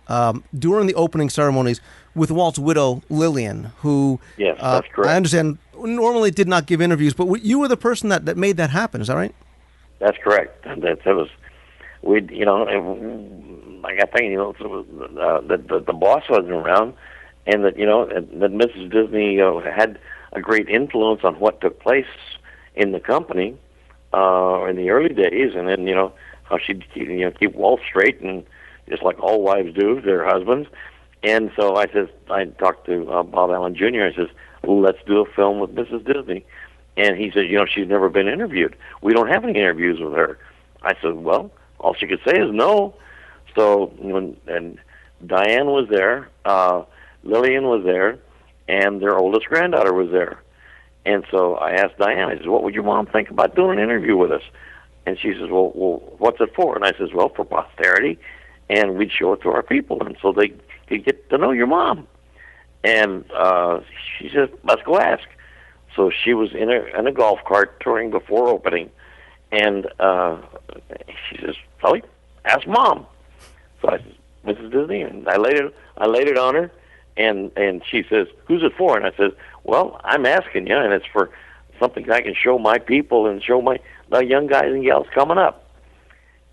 during the opening ceremonies with Walt's widow, Lillian, who, yes, that's correct. I understand, normally did not give interviews, but you were the person that made that happen, is that right? That's correct. That was, like I think, that the boss wasn't around, and that, that Mrs. Disney had a great influence on what took place in the company in the early days, and then how she'd keep Walt straight, and just like all wives do their husbands. And so I talked to Bob Allen Jr. I says, well, let's do a film with Mrs. Disney. And he said, she's never been interviewed. We don't have any interviews with her. I said, well, all she could say is no. So and Diane was there, Lillian was there, and their oldest granddaughter was there. And so I asked Diane, I said, what would your mom think about doing an interview with us? And she says, well, what's it for? And I says, well, for posterity, and we'd show it to our people, and so they could get to know your mom. And she says, let's go ask. So she was in a golf cart touring before opening, and she says, Sully, ask Mom. So I said, Mrs. Disney, and I laid it on her, and she says, who's it for? And I says, well, I'm asking you, and it's for something I can show my people and show the young guys and gals coming up.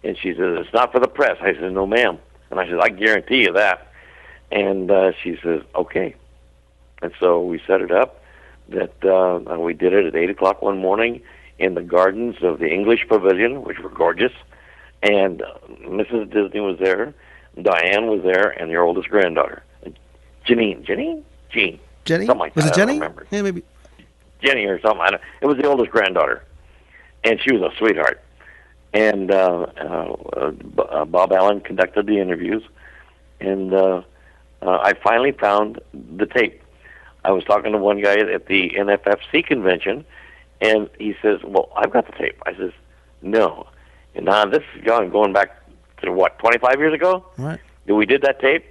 And she says, it's not for the press. I said, no, ma'am. And I said, I guarantee you that. And she says, okay. And so we set it up that we did it at 8 o'clock one morning in the gardens of the English Pavilion, which were gorgeous. And Mrs. Disney was there, Diane was there, and their oldest granddaughter. Jean. Jenny? Something like was that. It Jenny? I don't remember. Yeah, maybe. Jenny or something. It was the oldest granddaughter. And she was a sweetheart. And Bob Allen conducted the interviews. And I finally found the tape. I was talking to one guy at the NFFC convention, and he says, well, I've got the tape. I says, no. And now this is going back to, what, 25 years ago? Right. We did that tape.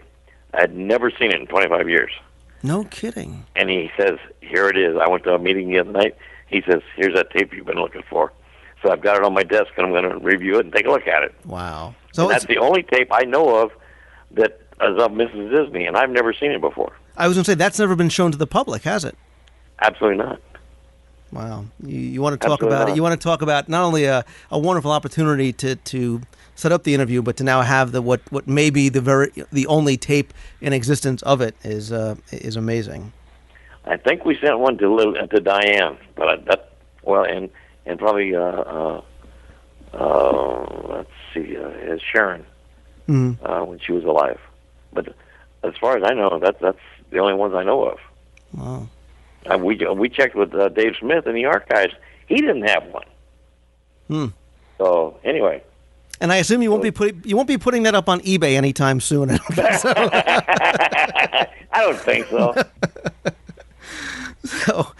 I had never seen it in 25 years. No kidding. And he says, here it is. I went to a meeting the other night. He says, here's that tape you've been looking for. So I've got it on my desk, and I'm going to review it and take a look at it. Wow. So that's the only tape I know of that is of Mrs. Disney, and I've never seen it before. I was going to say, that's never been shown to the public, has it? Absolutely not. Wow. You want to talk about it? You want to talk about not only a wonderful opportunity to set up the interview, but to now have what may be the only tape in existence of it is amazing. I think we sent one to Diane, but and probably let's see, Sharon when she was alive. But as far as I know, that's the only ones I know of. Wow. We checked with Dave Smith in the archives. He didn't have one. So anyway. And I assume you won't be putting that up on eBay anytime soon. I don't think so. So,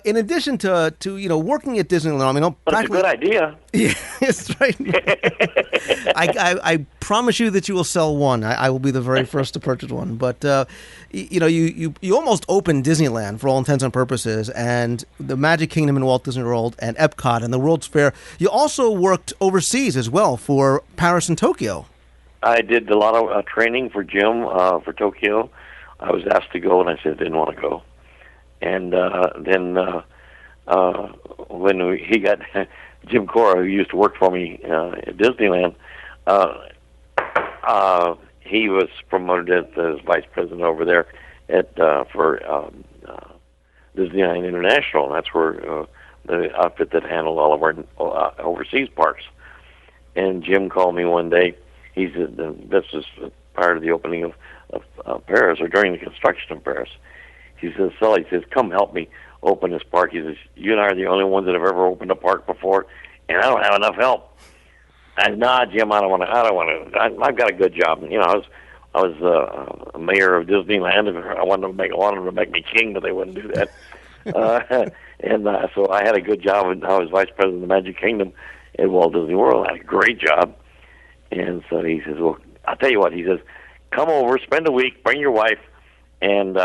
in addition to working at Disneyland, I mean, but it's a good idea. Yeah, that's right. I promise you that you will sell one. I will be the very first to purchase one. But you almost opened Disneyland for all intents and purposes, and the Magic Kingdom in Walt Disney World, and Epcot, and the World's Fair. You also worked overseas as well for Paris and Tokyo. I did a lot of training for Jim for Tokyo. I was asked to go, and I said I didn't want to go. And then when he got Jim Cora, who used to work for me at Disneyland, he was promoted as vice president over there for Disneyland International. And that's where the outfit that handled all of our overseas parks. And Jim called me one day. He said, this was prior to the opening of Paris, or during the construction of Paris. He says, Sully, he says, come help me open this park. He says, you and I are the only ones that have ever opened a park before, and I don't have enough help. I said, nah, Jim, I don't want to. I've got a good job. I was mayor of Disneyland, and I wanted them to make me king, but they wouldn't do that. So I had a good job, and I was vice president of the Magic Kingdom at Walt Disney World. I had a great job. And so he says, well, I'll tell you what. He says, come over, spend a week, bring your wife, and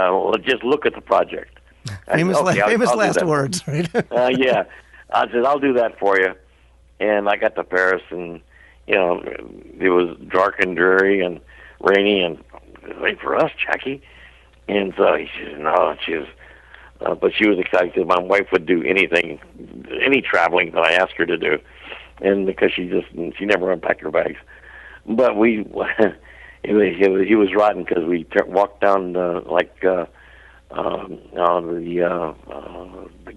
just look at the project. Famous last words, right? Yeah. I said, I'll do that for you. And I got to Paris, and, it was dark and dreary and rainy, and wait for us, Jackie. And so he said, no, but she was excited because my wife would do any traveling that I asked her to do. And because she never unpacked her bags. But he was rotten because we walked down the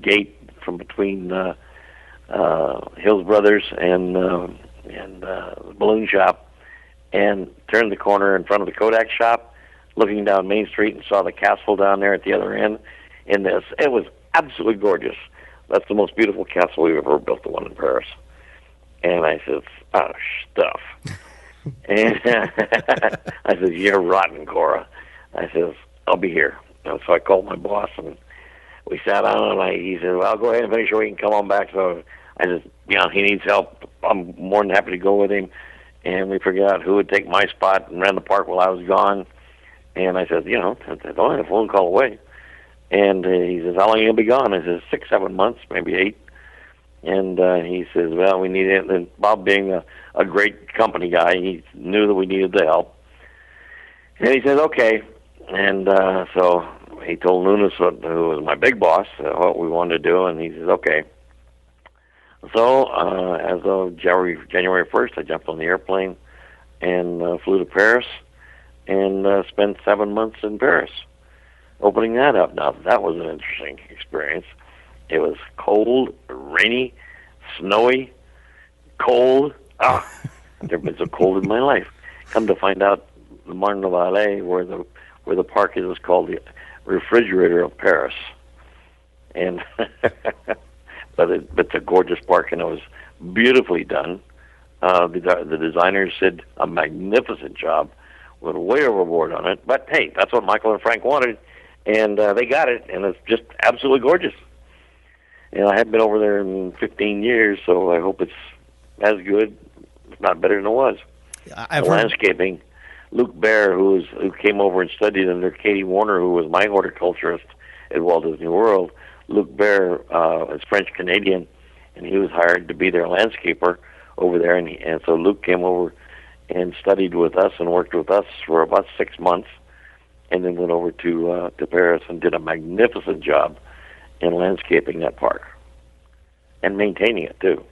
gate from between Hills Brothers and the balloon shop, and turned the corner in front of the Kodak shop, looking down Main Street, and saw the castle down there at the other end. And it was absolutely gorgeous. That's the most beautiful castle we've ever built, the one in Paris. And I said, oh, stuff. And I said, you're rotten, Cora. I said, I'll be here. And so I called my boss, and we sat down, and he said, well, go ahead and finish, or you can come on back. So I said, he needs help. I'm more than happy to go with him. And we figured out who would take my spot and ran the park while I was gone. And I said, it's only a phone call away. And he says, how long are you going to be gone? I said, 6, 7 months, maybe 8. And he says, well, we need it. And Bob, being a great company guy, he knew that we needed the help. And he said, okay. And so he told Nunes, who was my big boss, what we wanted to do, and he says, okay. So as of January 1st, I jumped on the airplane and flew to Paris and spent 7 months in Paris, opening that up. Now, that was an interesting experience. It was cold, rainy, snowy, cold. I've never been so cold in my life. Come to find out, the Marne de Vallée, where the park is called the refrigerator of Paris. And but it's a gorgeous park, and it was beautifully done. The designers did a magnificent job. Went way overboard on it, but hey, that's what Michael and Frank wanted, and they got it, and it's just absolutely gorgeous. And I haven't been over there in 15 years, so I hope it's as good, if not better than it was. I've the heard landscaping. Luke Bear, who came over and studied under Katie Warner, who was my horticulturist at Walt Disney World. Luke Bear is French-Canadian, and he was hired to be their landscaper over there. And so Luke came over and studied with us and worked with us for about 6 months, and then went over to Paris and did a magnificent job in landscaping that park and maintaining it, too.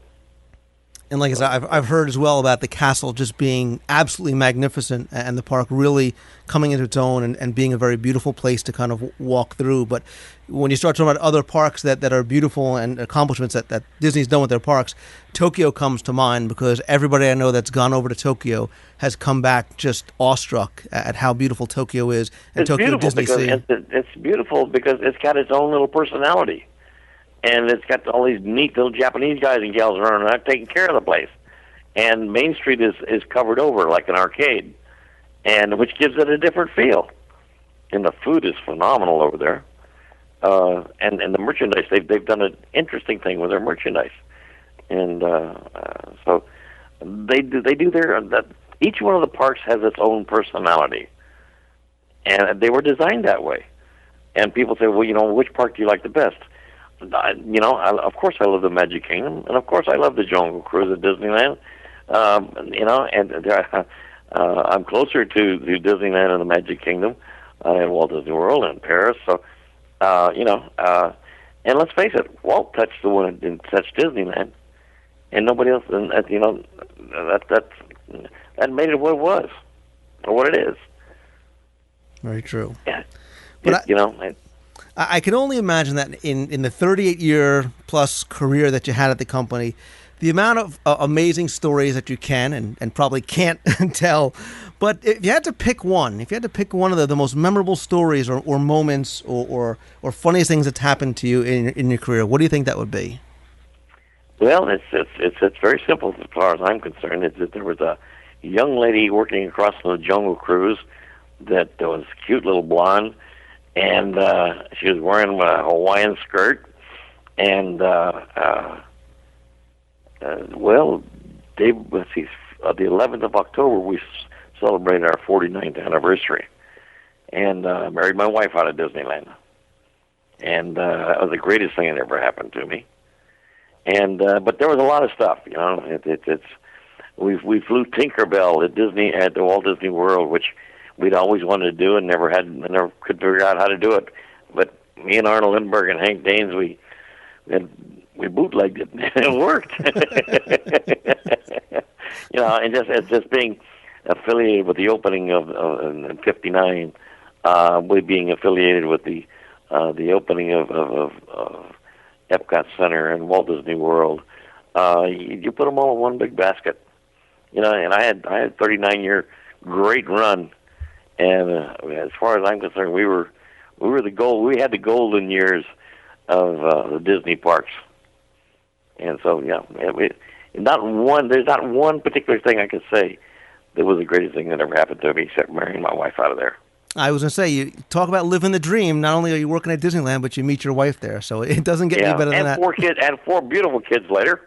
And like I said, I've heard as well about the castle just being absolutely magnificent and the park really coming into its own and being a very beautiful place to kind of walk through. But when you start talking about other parks that are beautiful and accomplishments that Disney's done with their parks, Tokyo comes to mind because everybody I know that's gone over to Tokyo has come back just awestruck at how beautiful Tokyo is and It's Tokyo Disney Sea. It's beautiful because it's got its own little personality. And it's got all these neat little Japanese guys and gals running around taking care of the place. And Main Street is covered over like an arcade, and which gives it a different feel. And the food is phenomenal over there. And the merchandise, they've done an interesting thing with their merchandise. And so they do their each one of the parks has its own personality. And they were designed that way. And people say, well, which park do you like the best? Of course I love the Magic Kingdom, and of course I love the Jungle Cruise at Disneyland. I'm closer to Disneyland and the Magic Kingdom and Walt Disney World and Paris. So, and let's face it, Walt touched the one that didn't touch Disneyland, and nobody else. And that made it what it was, or what it is. Very true. Yeah, but I can only imagine that in the 38-year-plus career that you had at the company, the amount of amazing stories that you can and probably can't tell. But if you had to pick one, of the most memorable stories or moments or funniest things that's happened to you in your career, what do you think that would be? Well, it's very simple as far as I'm concerned. It's that there was a young lady working across the Jungle Cruise that was a cute little blonde, and she was wearing a Hawaiian skirt, and the 11th of October we celebrated our 49th anniversary, and married my wife out of Disneyland, and that was the greatest thing that ever happened to me. And but there was a lot of stuff, we flew Tinkerbell at the Walt Disney World, which we'd always wanted to do and never could figure out how to do it. But me and Arnold Lindbergh and Hank Danes, we bootlegged it. It worked. And just being affiliated with the opening of in '59, we being affiliated with the opening of Epcot Center and Walt Disney World. You put them all in one big basket. And I had a 39-year great run. And as far as I'm concerned, we were the gold. We had the golden years of the Disney parks. And so, there's not one particular thing I could say that was the greatest thing that ever happened to me, except marrying my wife out of there. I was going to say, you talk about living the dream. Not only are you working at Disneyland, but you meet your wife there. So it doesn't get any better than that. And 4 beautiful kids later.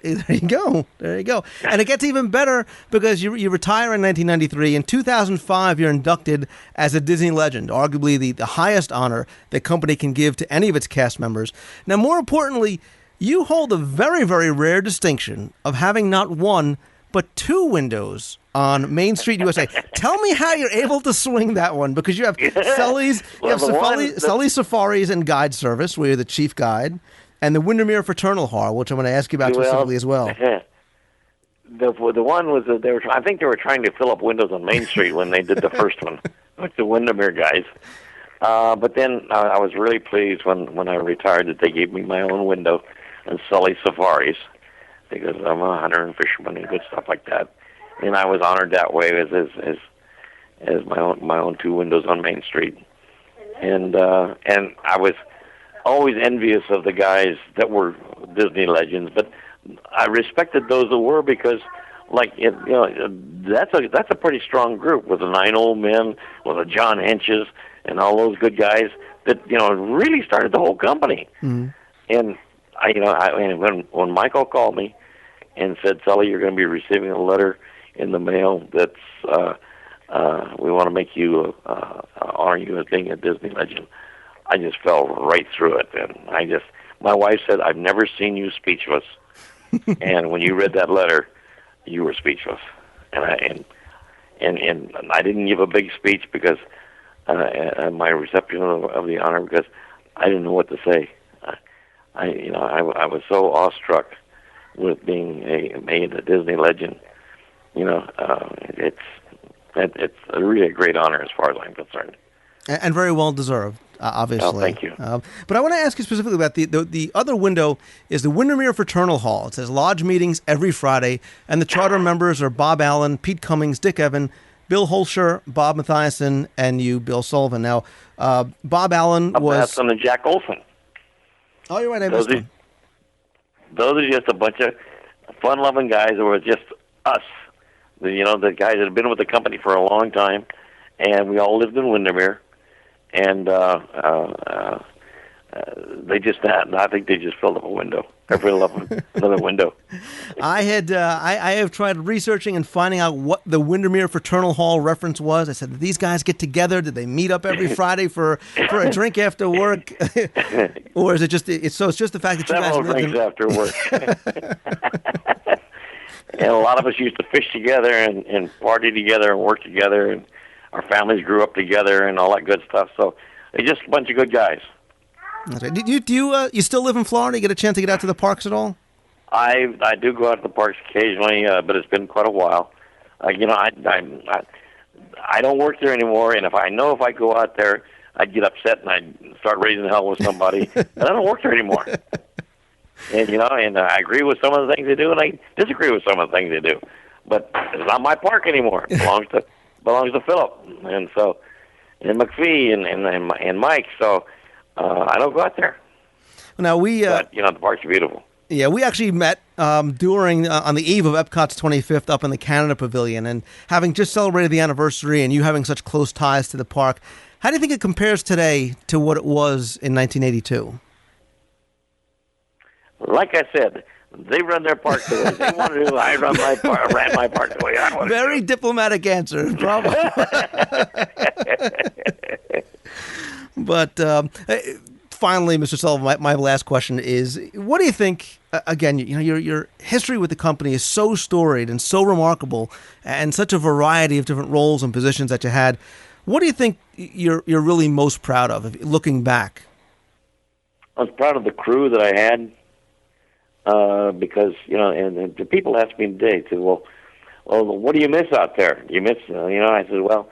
There you go. And it gets even better because you retire in 1993. In 2005, you're inducted as a Disney legend, arguably the highest honor the company can give to any of its cast members. Now, more importantly, you hold a very, very rare distinction of having not one, but 2 windows on Main Street, USA. Tell me how you're able to swing that one, because you have Sully's Safaris and Guide Service, where you're the chief guide, and the Windermere Fraternal Hall, which I'm going to ask you about specifically as well. The one was that I think they were trying to fill up windows on Main Street when they did the first one with the Windermere guys. But then I was really pleased when I retired that they gave me my own window in Sully's Safaris, because I'm a hunter and fisherman and good stuff like that. And I was honored that way as my own 2 windows on Main Street. And I was always envious of the guys that were Disney legends, but I respected those that were, because that's a pretty strong group with the 9 old men, with the John Henches and all those good guys that really started the whole company. Mm-hmm. And when Michael called me and said, "Sully, you're going to be receiving a letter in the mail that's we want to make you honor you as being a Disney legend." I just fell right through it, and my wife said, "I've never seen you speechless," and when you read that letter, you were speechless. And I didn't give a big speech because my reception of the honor, because I didn't know what to say. I was so awestruck with being made a Disney legend. It's a really a great honor as far as I'm concerned. And very well deserved, obviously. Oh, thank you. But I want to ask you specifically about the other window is the Windermere Fraternal Hall. It says lodge meetings every Friday, and the charter members are Bob Allen, Pete Cummings, Dick Evan, Bill Holscher, Bob Mathiasen, and you, Bill Sullivan. Now, Bob Allen was... Mathiasen and Jack Olson. Oh, you're right, I missed one. Those are just a bunch of fun-loving guys who were just us. The guys that have been with the company for a long time, and we all lived in Windermere. And they just had. I think they just filled up a window. Or filled up another window. I have tried researching and finding out what the Windermere Fraternal Hall reference was. I said, did these guys get together? Did they meet up every Friday for a drink after work? Or is it just it's just the fact that several you guys drinks after work? And a lot of us used to fish together and party together and work together, and our families grew up together and all that good stuff. So they're just a bunch of good guys. That's right. Do you still live in Florida? You get a chance to get out to the parks at all? I do go out to the parks occasionally, but it's been quite a while. I don't work there anymore, and if I go out there, I'd get upset and I'd start raising hell with somebody. And I don't work there anymore. And I agree with some of the things they do, and I disagree with some of the things they do. But it's not my park anymore. It belongs to Philip, and McPhee and Mike. So I don't go out there. Now but the parks are beautiful. Yeah, we actually met during on the eve of Epcot's 25th up in the Canada Pavilion, and having just celebrated the anniversary, and you having such close ties to the park, how do you think it compares today to what it was in 1982? Like I said, they run their park the way they want to do. I ran my park the way I want to do. Very diplomatic answer. Bravo. But finally, Mr. Sullivan, my last question is: what do you think? Again, your history with the company is so storied and so remarkable, and such a variety of different roles and positions that you had. What do you think you're really most proud of, looking back? I was proud of the crew that I had. Because and the people ask me today, well, what do you miss out there? You miss, I said, well,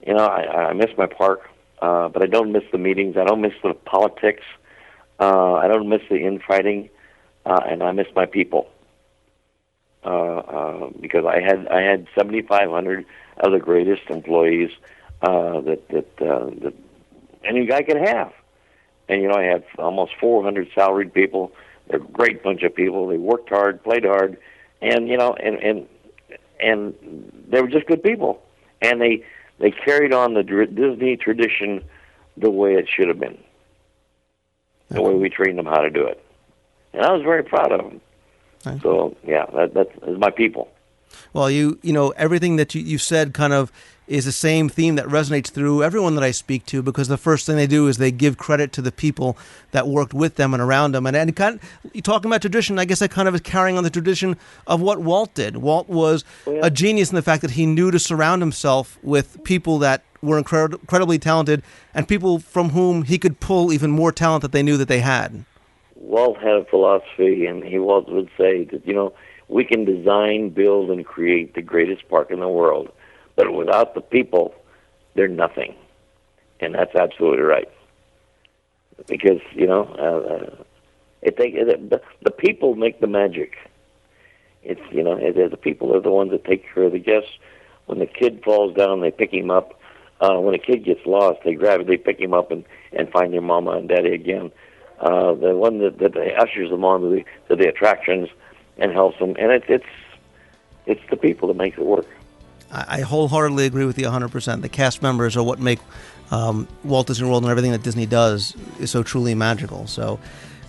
I miss my park, but I don't miss the meetings. I don't miss the politics. I don't miss the infighting, and I miss my people. Because I had 7,500 of the greatest employees that any guy could have, and I had almost 400 salaried people. They're a great bunch of people. They worked hard, played hard, and and they were just good people. And they carried on the Disney tradition the way it should have been, the way we trained them how to do it. And I was very proud of them. Okay. So yeah, that's my people. Well, everything that you said kind of is the same theme that resonates through everyone that I speak to, because the first thing they do is they give credit to the people that worked with them and around them. And kind of, talking about tradition, I guess that kind of is carrying on the tradition of what Walt did. Walt was a genius in the fact that he knew to surround himself with people that were incredibly talented and people from whom he could pull even more talent that they knew that they had. Walt had a philosophy, and Walt would say that, we can design, build, and create the greatest park in the world, but without the people, they're nothing. And that's absolutely right. Because, the people make the magic. It's, the people are the ones that take care of the guests. When the kid falls down, they pick him up. When a kid gets lost, they grab it, they pick him up and find their mama and daddy again. The one that ushers them on to the attractions and helps them. And it's the people that makes it work. I wholeheartedly agree with you 100%. The cast members are what make Walt Disney World and everything that Disney does is so truly magical. So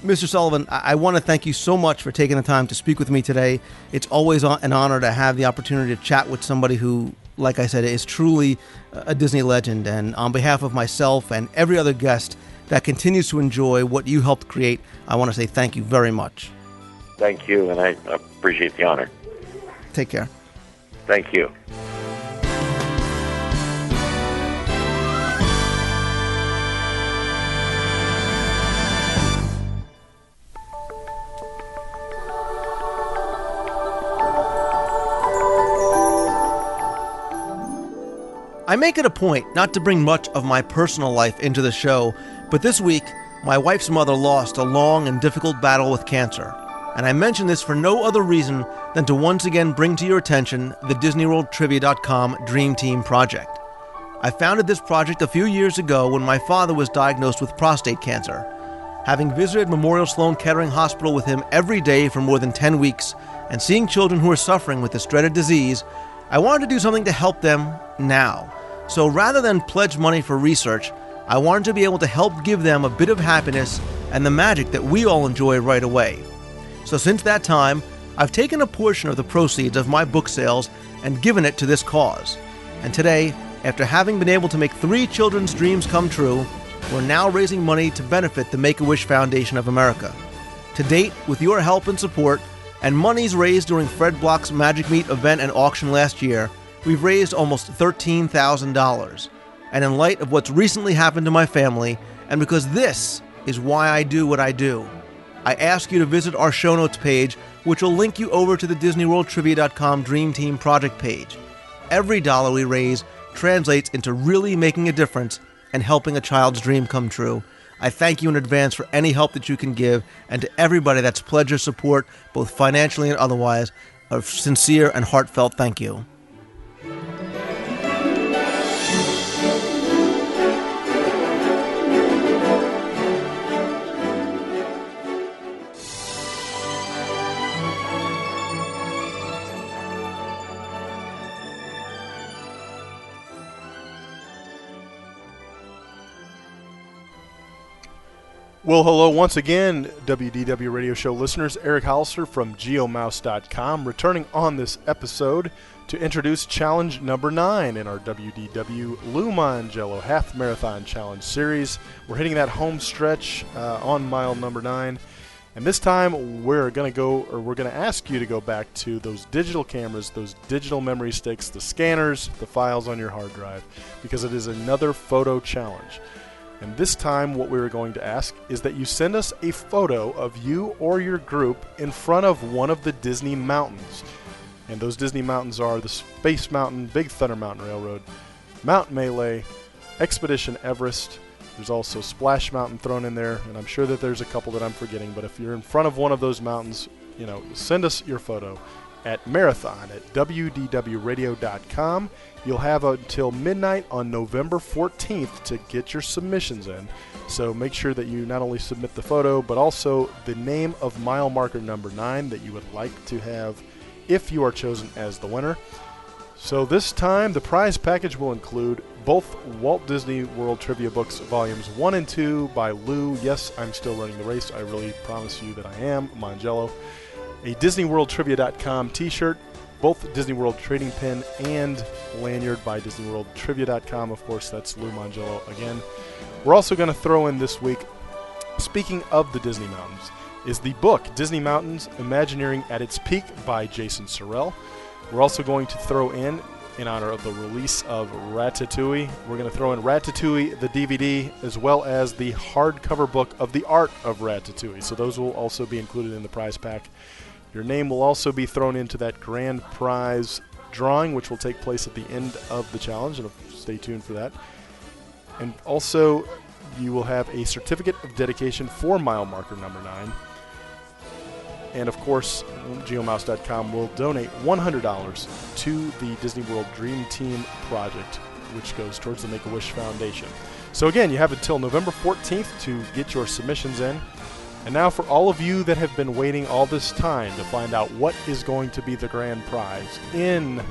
Mr. Sullivan, I want to thank you so much for taking the time to speak with me today. It's always an honor to have the opportunity to chat with somebody who, like I said, is truly a Disney legend. And on behalf of myself and every other guest that continues to enjoy what you helped create, I want to say thank you very much. Thank you, and I appreciate the honor. Take care. Thank you. I make it a point not to bring much of my personal life into the show, but this week, my wife's mother lost a long and difficult battle with cancer. And I mention this for no other reason than to once again bring to your attention the DisneyWorldTrivia.com Dream Team project. I founded this project a few years ago when my father was diagnosed with prostate cancer. Having visited Memorial Sloan Kettering Hospital with him every day for more than 10 weeks and seeing children who are suffering with this dreaded disease, I wanted to do something to help them now. So rather than pledge money for research, I wanted to be able to help give them a bit of happiness and the magic that we all enjoy right away. So since that time, I've taken a portion of the proceeds of my book sales and given it to this cause. And today, after having been able to make 3 children's dreams come true, we're now raising money to benefit the Make-A-Wish Foundation of America. To date, with your help and support, and monies raised during Fred Block's Magic Meet event and auction last year, we've raised almost $13,000. And in light of what's recently happened to my family, and because this is why I do what I do, I ask you to visit our show notes page, which will link you over to the DisneyWorldTrivia.com Dream Team project page. Every dollar we raise translates into really making a difference and helping a child's dream come true. I thank you in advance for any help that you can give, and to everybody that's pledged your support, both financially and otherwise, a sincere and heartfelt thank you. Well, hello once again, WDW Radio Show listeners. Eric Hollister from GeoMouse.com, returning on this episode to introduce challenge number 9 in our WDW Lou Mongello Half Marathon Challenge series. We're hitting that home stretch on mile number 9, and this time we're going to ask you to go back to those digital cameras, those digital memory sticks, the scanners, the files on your hard drive, because it is another photo challenge. And this time what we were going to ask is that you send us a photo of you or your group in front of one of the Disney mountains. And those Disney mountains are the Space Mountain, Big Thunder Mountain Railroad, Mount Melee, Expedition Everest. There's also Splash Mountain thrown in there, and I'm sure that there's a couple that I'm forgetting, but if you're in front of one of those mountains, send us your photo at marathon@wdwradio.com. You'll have until midnight on November 14th to get your submissions in. So make sure that you not only submit the photo, but also the name of mile marker number 9 that you would like to have if you are chosen as the winner. So this time, the prize package will include both Walt Disney World Trivia Books Volumes 1 and 2 by Lou. Yes, I'm still running the race. I really promise you that I am, Mongello. A DisneyWorldTrivia.com t-shirt, both Disney World trading pin and lanyard by DisneyWorldTrivia.com. Of course, that's Lou Mongello again. We're also going to throw in this week, speaking of the Disney Mountains, is the book Disney Mountains, Imagineering at its Peak by Jason Sorrell. We're also going to throw in honor of the release of Ratatouille, we're going to throw in Ratatouille, the DVD, as well as the hardcover book of The Art of Ratatouille. So those will also be included in the prize pack. Your name will also be thrown into that grand prize drawing, which will take place at the end of the challenge, and stay tuned for that. And also, you will have a certificate of dedication for mile marker number 9. And of course, GeoMouse.com will donate $100 to the Disney World Dream Team project, which goes towards the Make-A-Wish Foundation. So again, you have until November 14th to get your submissions in. And now for all of you that have been waiting all this time to find out what is going to be the grand prize in the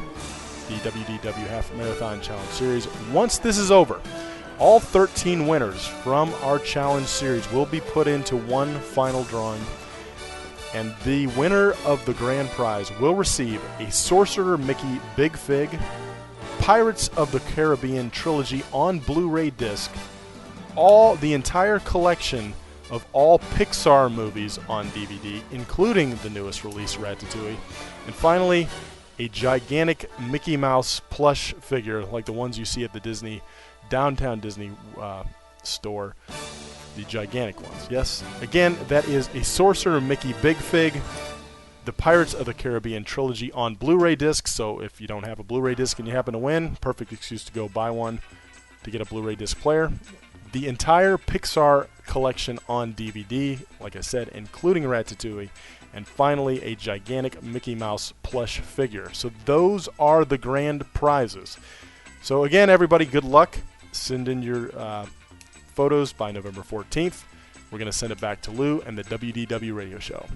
WDW Half Marathon Challenge Series, once this is over, All 13 winners from our challenge series will be put into one final drawing, and the winner of the grand prize will receive a Sorcerer Mickey Big Fig, Pirates of the Caribbean trilogy on Blu-ray disc, the entire collection of all Pixar movies on DVD, including the newest release, Ratatouille, and finally, a gigantic Mickey Mouse plush figure like the ones you see at the downtown Disney store, the gigantic ones. Yes, again, that is a Sorcerer Mickey Big Fig, the Pirates of the Caribbean trilogy on Blu-ray disc. So if you don't have a Blu-ray disc and you happen to win, perfect excuse to go buy one to get a Blu-ray disc player. The entire Pixar collection on DVD, like I said, including Ratatouille, and finally a gigantic Mickey Mouse plush figure. So those are the grand prizes. So again, everybody, good luck. Send in your photos by November 14th. We're going to send it back to Lou and the WDW radio show.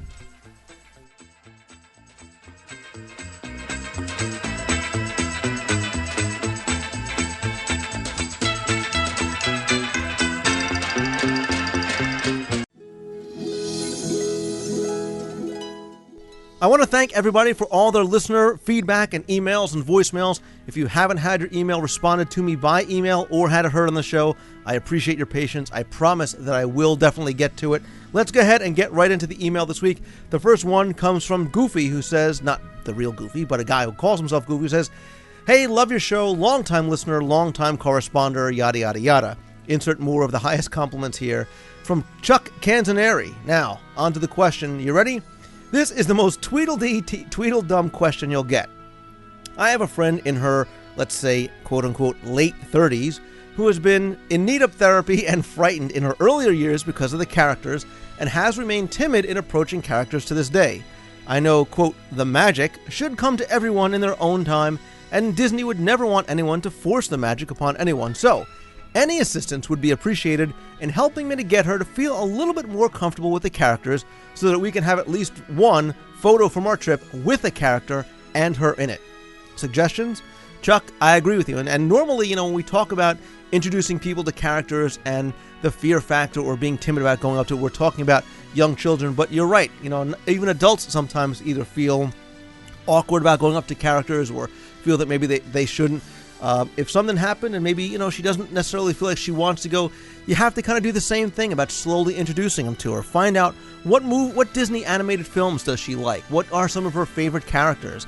I want to thank everybody for all their listener feedback and emails and voicemails. If you haven't had your email responded to me by email or had it heard on the show, I appreciate your patience. I promise that I will definitely get to it. Let's go ahead and get right into the email this week. The first one comes from Goofy, who says, not the real Goofy, but a guy who calls himself Goofy, who says, "Hey, love your show, long-time listener, long-time corresponder, yada, yada, yada." Insert more of the highest compliments here. From Chuck Canzaneri. Now, on to the question. You ready? This is the most Tweedledum question you'll get. I have a friend in her, let's say, quote-unquote, late 30s, who has been in need of therapy and frightened in her earlier years because of the characters, and has remained timid in approaching characters to this day. I know, quote, the magic should come to everyone in their own time, and Disney would never want anyone to force the magic upon anyone, so any assistance would be appreciated in helping me to get her to feel a little bit more comfortable with the characters so that we can have at least one photo from our trip with a character and her in it. Suggestions? Chuck, I agree with you. And normally, when we talk about introducing people to characters and the fear factor or being timid about going up to it, we're talking about young children. But you're right. Even adults sometimes either feel awkward about going up to characters or feel that maybe they shouldn't. If something happened and maybe, she doesn't necessarily feel like she wants to go, you have to kind of do the same thing about slowly introducing them to her. Find out what Disney animated films does she like? What are some of her favorite characters?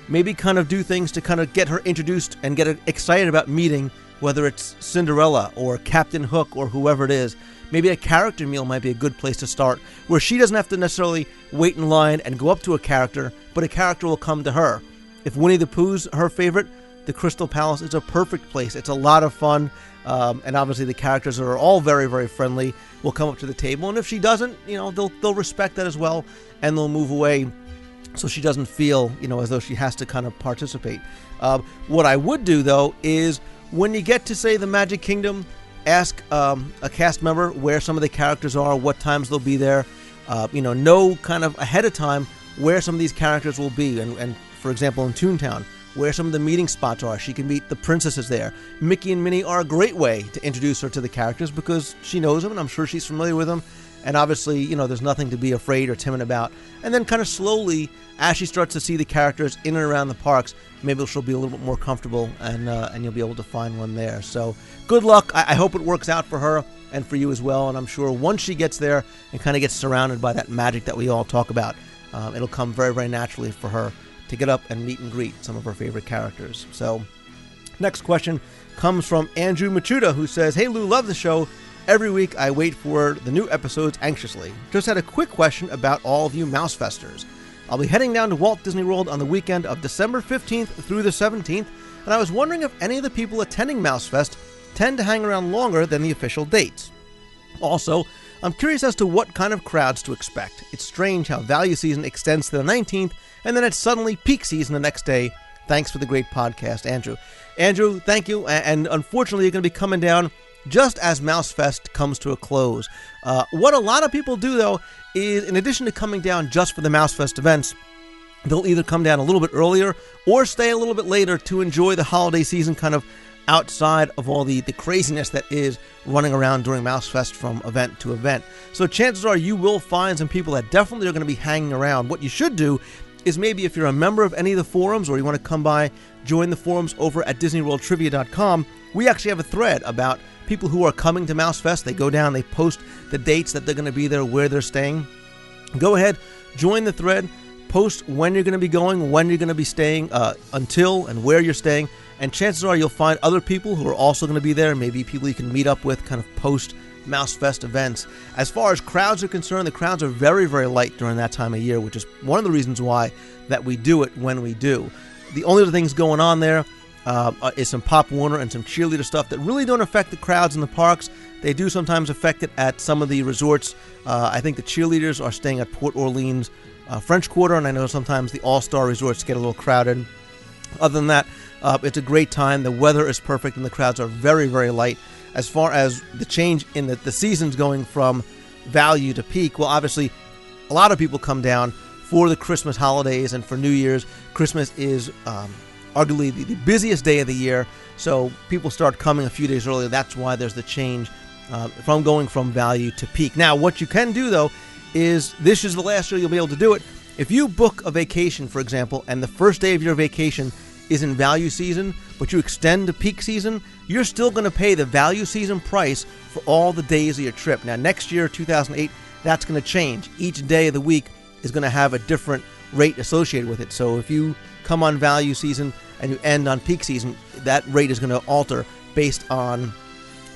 Maybe kind of do things to kind of get her introduced and get her excited about meeting, whether it's Cinderella or Captain Hook or whoever it is. Maybe a character meal might be a good place to start, where she doesn't have to necessarily wait in line and go up to a character, but a character will come to her. If Winnie the Pooh's her favorite, the Crystal Palace is a perfect place. It's a lot of fun, and obviously the characters are all very, very friendly. Will come up to the table, and if she doesn't, they'll respect that as well, and they'll move away, so she doesn't feel, as though she has to kind of participate. What I would do though is when you get to say the Magic Kingdom, ask a cast member where some of the characters are, what times they'll be there. Know kind of ahead of time where some of these characters will be, and for example in Toontown, where some of the meeting spots are. She can meet the princesses there. Mickey and Minnie are a great way to introduce her to the characters because she knows them and I'm sure she's familiar with them. And obviously, there's nothing to be afraid or timid about. And then kind of slowly, as she starts to see the characters in and around the parks, maybe she'll be a little bit more comfortable and you'll be able to find one there. So good luck. I hope it works out for her and for you as well. And I'm sure once she gets there and kind of gets surrounded by that magic that we all talk about, it'll come very, very naturally for her to get up and meet and greet some of her favorite characters. So, next question comes from Andrew Machuda, who says, "Hey Lou, love the show. Every week I wait for the new episodes anxiously. Just had a quick question about all of you Mousefesters. I'll be heading down to Walt Disney World on the weekend of December 15th through the 17th, and I was wondering if any of the people attending Mousefest tend to hang around longer than the official dates. Also, I'm curious as to what kind of crowds to expect. It's strange how value season extends to the 19th, and then it's suddenly peak season the next day. Thanks for the great podcast, Andrew." Andrew, thank you, and unfortunately you're going to be coming down just as Mousefest comes to a close. What a lot of people do, though, is in addition to coming down just for the Mousefest events, they'll either come down a little bit earlier or stay a little bit later to enjoy the holiday season kind of outside of all the craziness that is running around during MouseFest from event to event. So chances are you will find some people that definitely are going to be hanging around. What you should do is maybe if you're a member of any of the forums or you want to come by, join the forums over at DisneyWorldTrivia.com. We actually have a thread about people who are coming to MouseFest. They go down, they post the dates that they're going to be there, where they're staying. Go ahead, join the thread, post when you're going to be going, when you're going to be staying, until and where you're staying. And chances are you'll find other people who are also going to be there, maybe people you can meet up with kind of post MouseFest events. As far as crowds are concerned, the crowds are very, very light during that time of year, which is one of the reasons why that we do it when we do. The only other things going on there is some Pop Warner and some cheerleader stuff that really don't affect the crowds in the parks. They do sometimes affect it at some of the resorts. I think the cheerleaders are staying at Port Orleans French Quarter, and I know sometimes the All-Star resorts get a little crowded. Other than that, it's a great time. The weather is perfect, and the crowds are very, very light. As far as the change in the seasons going from value to peak, well, obviously, a lot of people come down for the Christmas holidays and for New Year's. Christmas is arguably the busiest day of the year, so people start coming a few days earlier. That's why there's the change from going from value to peak. Now, what you can do, though, is this is the last year you'll be able to do it. If you book a vacation, for example, and the first day of your vacation is in value season, but you extend to peak season, you're still going to pay the value season price for all the days of your trip. Now, next year, 2008, that's going to change. Each day of the week is going to have a different rate associated with it. So if you come on value season and you end on peak season, that rate is going to alter based on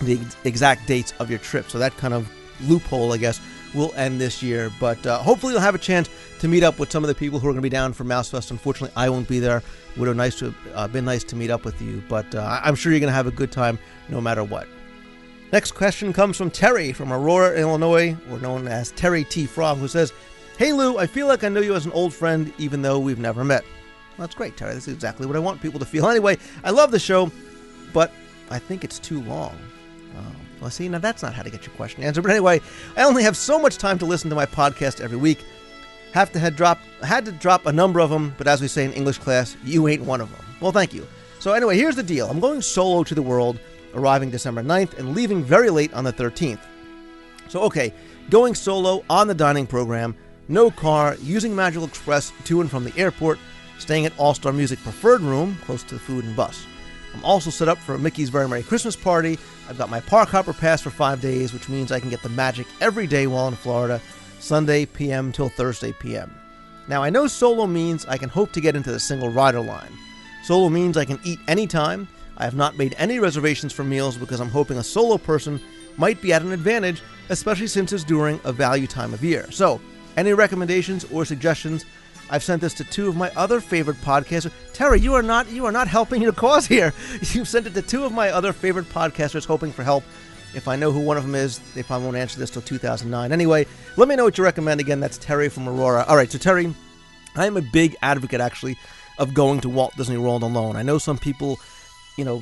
the exact dates of your trip. So that kind of loophole, I guess, will end this year. But hopefully you'll have a chance to meet up with some of the people who are going to be down for MouseFest. Unfortunately, I won't be there. Would have been nice to meet up with you, but I'm sure you're going to have a good time no matter what. Next question comes from Terry from Aurora, Illinois, or known as Terry T. Frog, who says, "Hey Lou, I feel like I know you as an old friend even though we've never met." Well, that's great, Terry. That's exactly what I want people to feel. Anyway, I love the show, but I think it's too long. Well, see, now that's not how to get your question answered. But anyway, I only have so much time to listen to my podcast every week. Had to drop a number of them, but as we say in English class, you ain't one of them. Well, thank you. So anyway, here's the deal. I'm going solo to the world, arriving December 9th and leaving very late on the 13th. So, okay, going solo on the dining program, no car, using Magical Express to and from the airport, staying at All-Star Music Preferred Room, close to the food and bus. I'm also set up for a Mickey's Very Merry Christmas Party. I've got my Park Hopper Pass for 5 days, which means I can get the magic every day while in Florida, Sunday p.m. till Thursday p.m. Now, I know solo means I can hope to get into the single rider line. Solo means I can eat anytime. I have not made any reservations for meals because I'm hoping a solo person might be at an advantage, especially since it's during a value time of year. So, any recommendations or suggestions? I've sent this to two of my other favorite podcasters. Terry, you are not helping your cause here. You've sent it to two of my other favorite podcasters hoping for help. If I know who one of them is, they probably won't answer this till 2009. Anyway, let me know what you recommend. Again, that's Terry from Aurora. All right, so Terry, I am a big advocate, actually, of going to Walt Disney World alone. I know some people,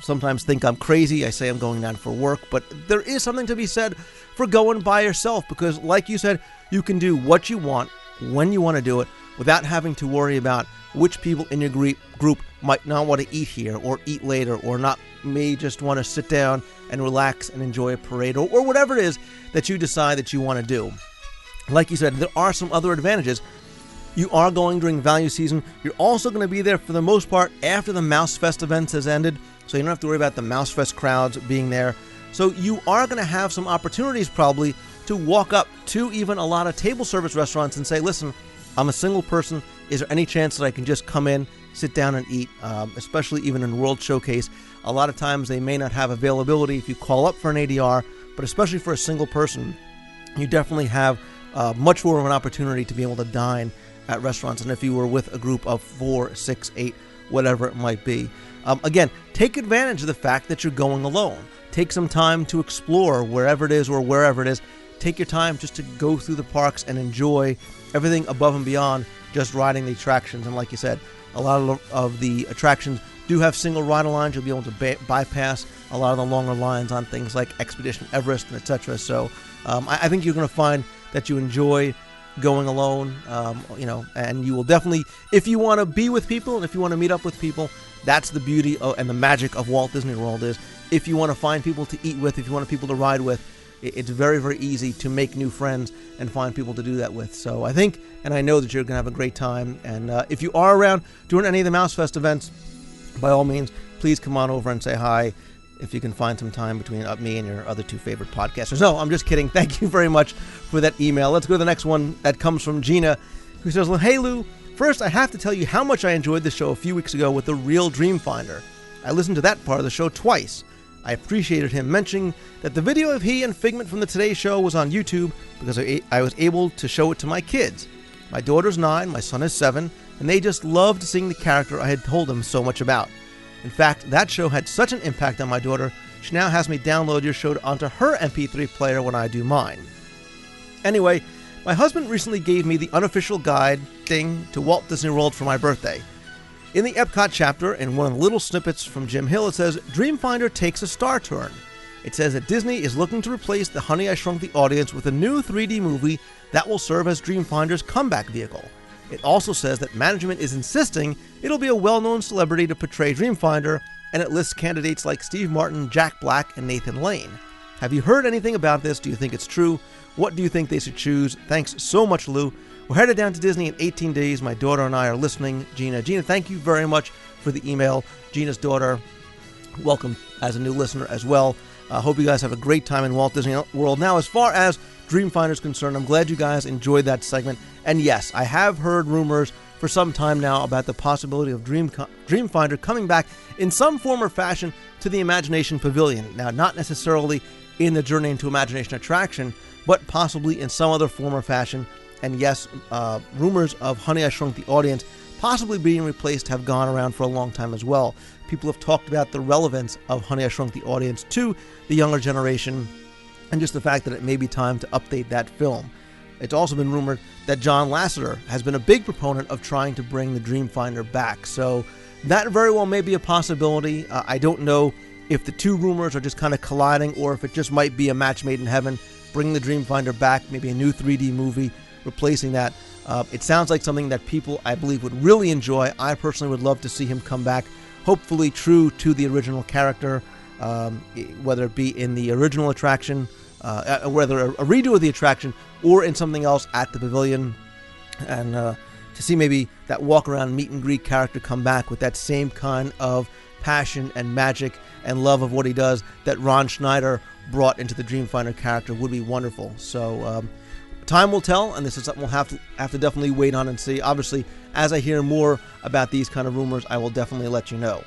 sometimes think I'm crazy. I say I'm going down for work, but there is something to be said for going by yourself because, like you said, you can do what you want, when you want to do it, without having to worry about which people in your group might not want to eat here or eat later or may just want to sit down and relax and enjoy a parade or whatever it is that you decide that you want to do. Like you said, there are some other advantages. You are going during value season. You're also going to be there for the most part after the MouseFest event has ended, so you don't have to worry about the MouseFest crowds being there. So you are going to have some opportunities probably to walk up to even a lot of table service restaurants and say, listen, I'm a single person. Is there any chance that I can just come in, sit down and eat, especially even in World Showcase? A lot of times they may not have availability if you call up for an ADR, but especially for a single person, you definitely have much more of an opportunity to be able to dine at restaurants than if you were with a group of 4, 6, 8, whatever it might be. Again, take advantage of the fact that you're going alone. Take some time to explore wherever it is or wherever it is. Take your time just to go through the parks and enjoy everything above and beyond just riding the attractions. And like you said, a lot of the attractions do have single rider lines. You'll be able to bypass a lot of the longer lines on things like Expedition Everest and etc. So I think you're going to find that you enjoy going alone, and you will definitely, if you want to be with people and if you want to meet up with people, That's the beauty and the magic of Walt Disney World is if you want to find people to eat with, if you want people to ride with, it's very, very easy to make new friends and find people to do that with. So I think, and I know that you're going to have a great time. And if you are around during any of the Mouse Fest events, by all means, please come on over and say hi if you can find some time between me and your other two favorite podcasters. No, I'm just kidding. Thank you very much for that email. Let's go to the next one that comes from Gina, who says, "Hey Lou, first I have to tell you how much I enjoyed the show a few weeks ago with the real Dreamfinder. I listened to that part of the show twice. I appreciated him mentioning that the video of he and Figment from the Today Show was on YouTube because I was able to show it to my kids. My daughter's 9, my son is 7, and they just loved seeing the character I had told them so much about. In fact, that show had such an impact on my daughter, she now has me download your show onto her MP3 player when I do mine. Anyway, my husband recently gave me the unofficial guide thing to Walt Disney World for my birthday. In the Epcot chapter, in one of the little snippets from Jim Hill, it says, Dreamfinder takes a star turn. It says that Disney is looking to replace the Honey, I Shrunk the Audience with a new 3D movie that will serve as Dreamfinder's comeback vehicle. It also says that management is insisting it'll be a well-known celebrity to portray Dreamfinder, and it lists candidates like Steve Martin, Jack Black, and Nathan Lane. Have you heard anything about this? Do you think it's true? What do you think they should choose? Thanks so much, Lou. We're headed down to Disney in 18 days. My daughter and I are listening. Gina, thank you very much for the email. Gina's daughter, welcome as a new listener as well. Hope you guys have a great time in Walt Disney World. Now, as far as Dreamfinder is concerned, I'm glad you guys enjoyed that segment. And yes, I have heard rumors for some time now about the possibility of Dreamfinder coming back in some form or fashion to the Imagination Pavilion. Now, not necessarily in the Journey into Imagination attraction, but possibly in some other form or fashion. And yes, rumors of Honey, I Shrunk the Audience possibly being replaced have gone around for a long time as well. People have talked about the relevance of Honey, I Shrunk the Audience to the younger generation and just the fact that it may be time to update that film. It's also been rumored that John Lasseter has been a big proponent of trying to bring the Dreamfinder back. So that very well may be a possibility. I don't know if the two rumors are just kind of colliding or if it just might be a match made in heaven, bringing the Dreamfinder back, maybe a new 3D movie replacing that. It sounds like something that people, I believe, would really enjoy. I personally would love to see him come back, hopefully true to the original character, whether it be in the original attraction, whether a redo of the attraction or in something else at the pavilion, and to see maybe that walk-around meet and greet character come back with that same kind of passion and magic and love of what he does that Ron Schneider brought into the Dreamfinder character would be wonderful. So time will tell, and this is something we'll have to definitely wait on and see. Obviously, as I hear more about these kind of rumors, I will definitely let you know.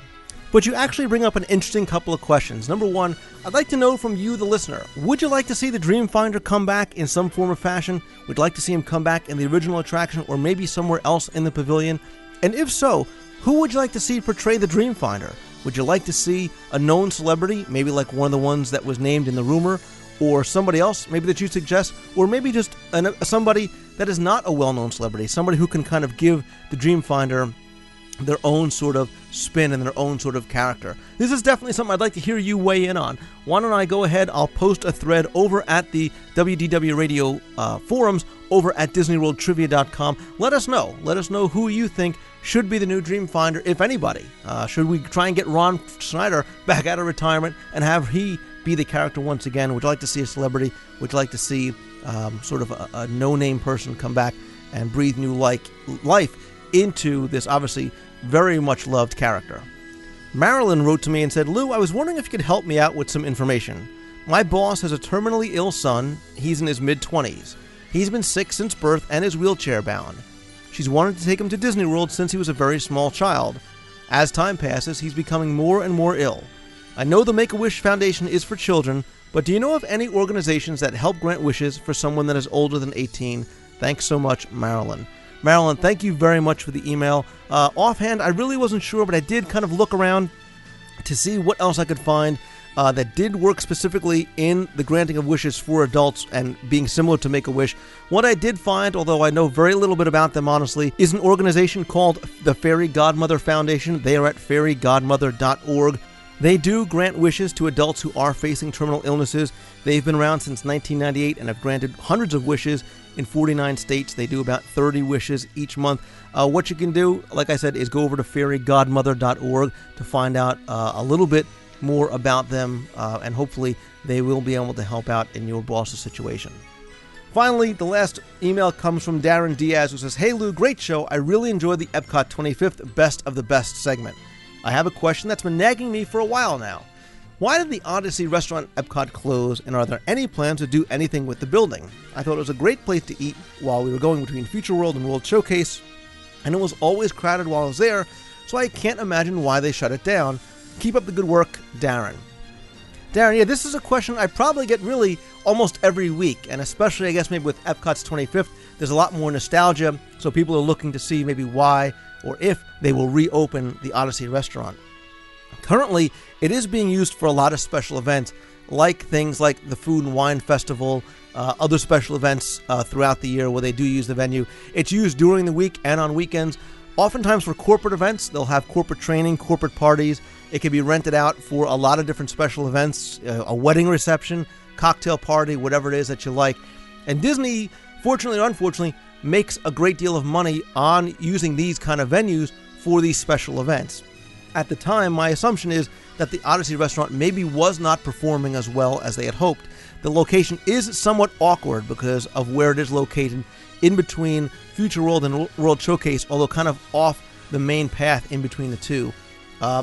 But you actually bring up an interesting couple of questions. Number one, I'd like to know from you, the listener, would you like to see the Dreamfinder come back in some form or fashion? Would you like to see him come back in the original attraction or maybe somewhere else in the pavilion? And if so, who would you like to see portray the Dreamfinder? Would you like to see a known celebrity, maybe like one of the ones that was named in the rumor, or somebody else maybe that you suggest, or maybe just somebody that is not a well-known celebrity, somebody who can kind of give the Dreamfinder their own sort of spin and their own sort of character. This is definitely something I'd like to hear you weigh in on. Why don't I go ahead, I'll post a thread over at the WDW Radio forums over at DisneyWorldTrivia.com. Let us know who you think should be the new Dreamfinder, if anybody. Should we try and get Ron Schneider back out of retirement and have he be the character once again? Would you like to see a celebrity? Would you like to see sort of a no-name person come back and breathe new life into this obviously very much loved character? Marilyn wrote to me and said, Lou, I was wondering if you could help me out with some information. My boss has a terminally ill son. He's in his mid-20s. He's been sick since birth and is wheelchair-bound. She's wanted to take him to Disney World since he was a very small child. As time passes, he's becoming more and more ill. I know the Make-A-Wish Foundation is for children, but do you know of any organizations that help grant wishes for someone that is older than 18? Thanks so much, Marilyn. Marilyn, thank you very much for the email. Offhand, I really wasn't sure, but I did kind of look around to see what else I could find that did work specifically in the granting of wishes for adults and being similar to Make-A-Wish. What I did find, although I know very little bit about them honestly, is an organization called the Fairy Godmother Foundation. They are at fairygodmother.org. They do grant wishes to adults who are facing terminal illnesses. They've been around since 1998 and have granted hundreds of wishes in 49 states. They do about 30 wishes each month. What you can do, like I said, is go over to fairygodmother.org to find out a little bit more about them, and hopefully they will be able to help out in your boss's situation. Finally, the last email comes from Darren Diaz, who says, "Hey Lou, great show. I really enjoyed the Epcot 25th Best of the Best segment. I have a question that's been nagging me for a while now. Why did the Odyssey restaurant at Epcot close, and are there any plans to do anything with the building? I thought it was a great place to eat while we were going between Future World and World Showcase, and it was always crowded while I was there, so I can't imagine why they shut it down. Keep up the good work, Darren." Darren, yeah, this is a question I probably get really almost every week, and especially, I guess, maybe with Epcot's 25th, there's a lot more nostalgia, so people are looking to see maybe why or if they will reopen the Odyssey restaurant. Currently, it is being used for a lot of special events, like things like the Food and Wine Festival, other special events throughout the year where they do use the venue. It's used during the week and on weekends. Oftentimes for corporate events, they'll have corporate training, corporate parties. It can be rented out for a lot of different special events, a wedding reception, cocktail party, whatever it is that you like. And Disney, fortunately or unfortunately, makes a great deal of money on using these kind of venues for these special events. At the time, my assumption is that the Odyssey restaurant maybe was not performing as well as they had hoped. The location is somewhat awkward because of where it is located in between Future World and World Showcase, although kind of off the main path in between the two.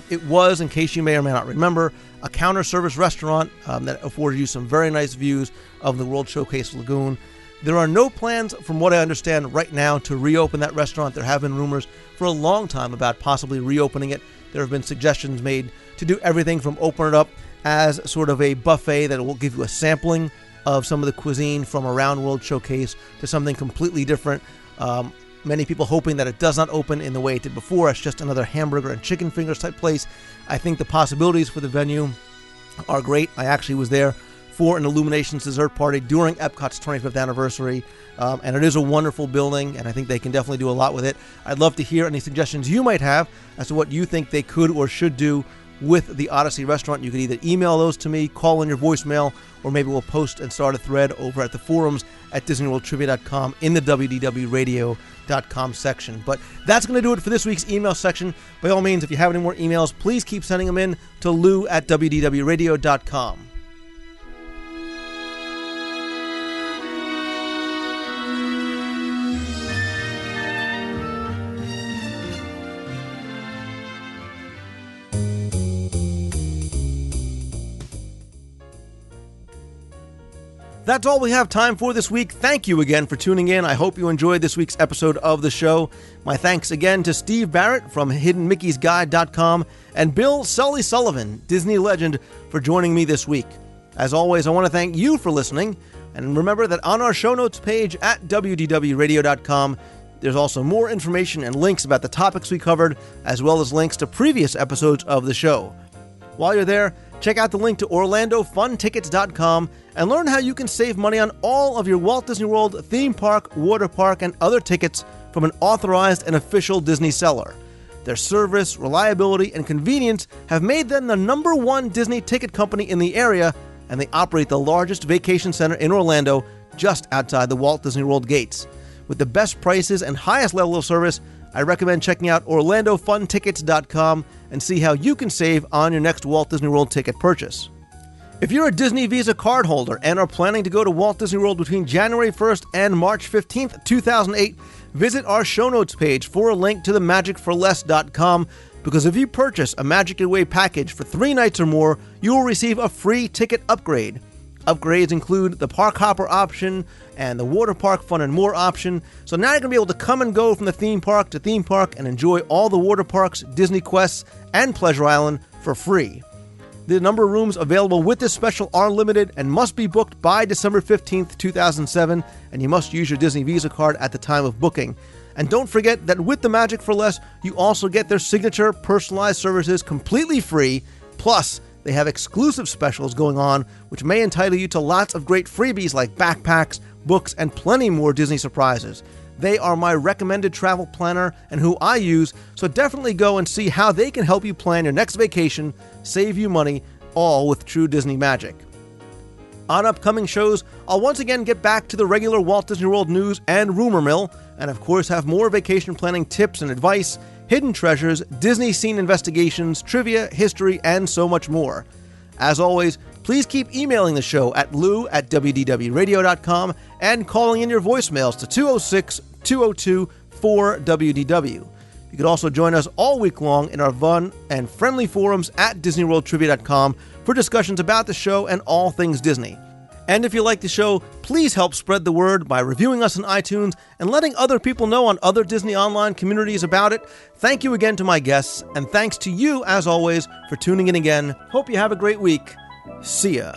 It was, in case you may or may not remember, a counter service restaurant that afforded you some very nice views of the World Showcase Lagoon. There are no plans, from what I understand right now, to reopen that restaurant. There have been rumors for a long time about possibly reopening it. There have been suggestions made to do everything from open it up as sort of a buffet that will give you a sampling of some of the cuisine from around World Showcase to something completely different. Many people hoping that it does not open in the way it did before, as just another hamburger and chicken fingers type place. I think the possibilities for the venue are great. I actually was there for an Illuminations dessert party during Epcot's 25th anniversary, and it is a wonderful building, and I think they can definitely do a lot with it. I'd love to hear any suggestions you might have as to what you think they could or should do with the Odyssey restaurant. You could either email those to me, call in your voicemail, or maybe we'll post and start a thread over at the forums at DisneyWorldTrivia.com in the WDWRadio.com section. But that's going to do it for this week's email section. By all means, if you have any more emails, please keep sending them in to Lou at WDWRadio.com. That's all we have time for this week. Thank you again for tuning in. I hope you enjoyed this week's episode of the show. My thanks again to Steve Barrett from HiddenMickeysGuide.com and Bill Sully Sullivan, Disney legend, for joining me this week. As always, I want to thank you for listening. And remember that on our show notes page at WDWRadio.com, there's also more information and links about the topics we covered, as well as links to previous episodes of the show. While you're there, check out the link to OrlandoFunTickets.com and learn how you can save money on all of your Walt Disney World theme park, water park, and other tickets from an authorized and official Disney seller. Their service, reliability, and convenience have made them the #1 Disney ticket company in the area, and they operate the largest vacation center in Orlando just outside the Walt Disney World gates. With the best prices and highest level of service, I recommend checking out OrlandoFunTickets.com and see how you can save on your next Walt Disney World ticket purchase. If you're a Disney Visa card holder and are planning to go to Walt Disney World between January 1st and March 15th, 2008, visit our show notes page for a link to themagicforless.com, because if you purchase a Magic Your Way package for 3 nights or more, you will receive a free ticket upgrade. Upgrades include the Park Hopper option and the Water Park Fun and More option. So now you're going to be able to come and go from the theme park to theme park and enjoy all the water parks, Disney Quests, and Pleasure Island for free. The number of rooms available with this special are limited and must be booked by December 15th, 2007, and you must use your Disney Visa card at the time of booking. And don't forget that with the Magic for Less, you also get their signature personalized services completely free, plus they have exclusive specials going on, which may entitle you to lots of great freebies like backpacks, books, and plenty more Disney surprises. They are my recommended travel planner and who I use, so definitely go and see how they can help you plan your next vacation, save you money, all with true Disney magic. On upcoming shows, I'll once again get back to the regular Walt Disney World news and rumor mill, and of course have more vacation planning tips and advice, hidden treasures, Disney scene investigations, trivia, history, and so much more. As always, please keep emailing the show at lou@wdwradio.com and calling in your voicemails to 206-202-4WDW. You could also join us all week long in our fun and friendly forums at DisneyWorldTrivia.com for discussions about the show and all things Disney. And if you like the show, please help spread the word by reviewing us on iTunes and letting other people know on other Disney online communities about it. Thank you again to my guests, and thanks to you, as always, for tuning in again. Hope you have a great week. See ya.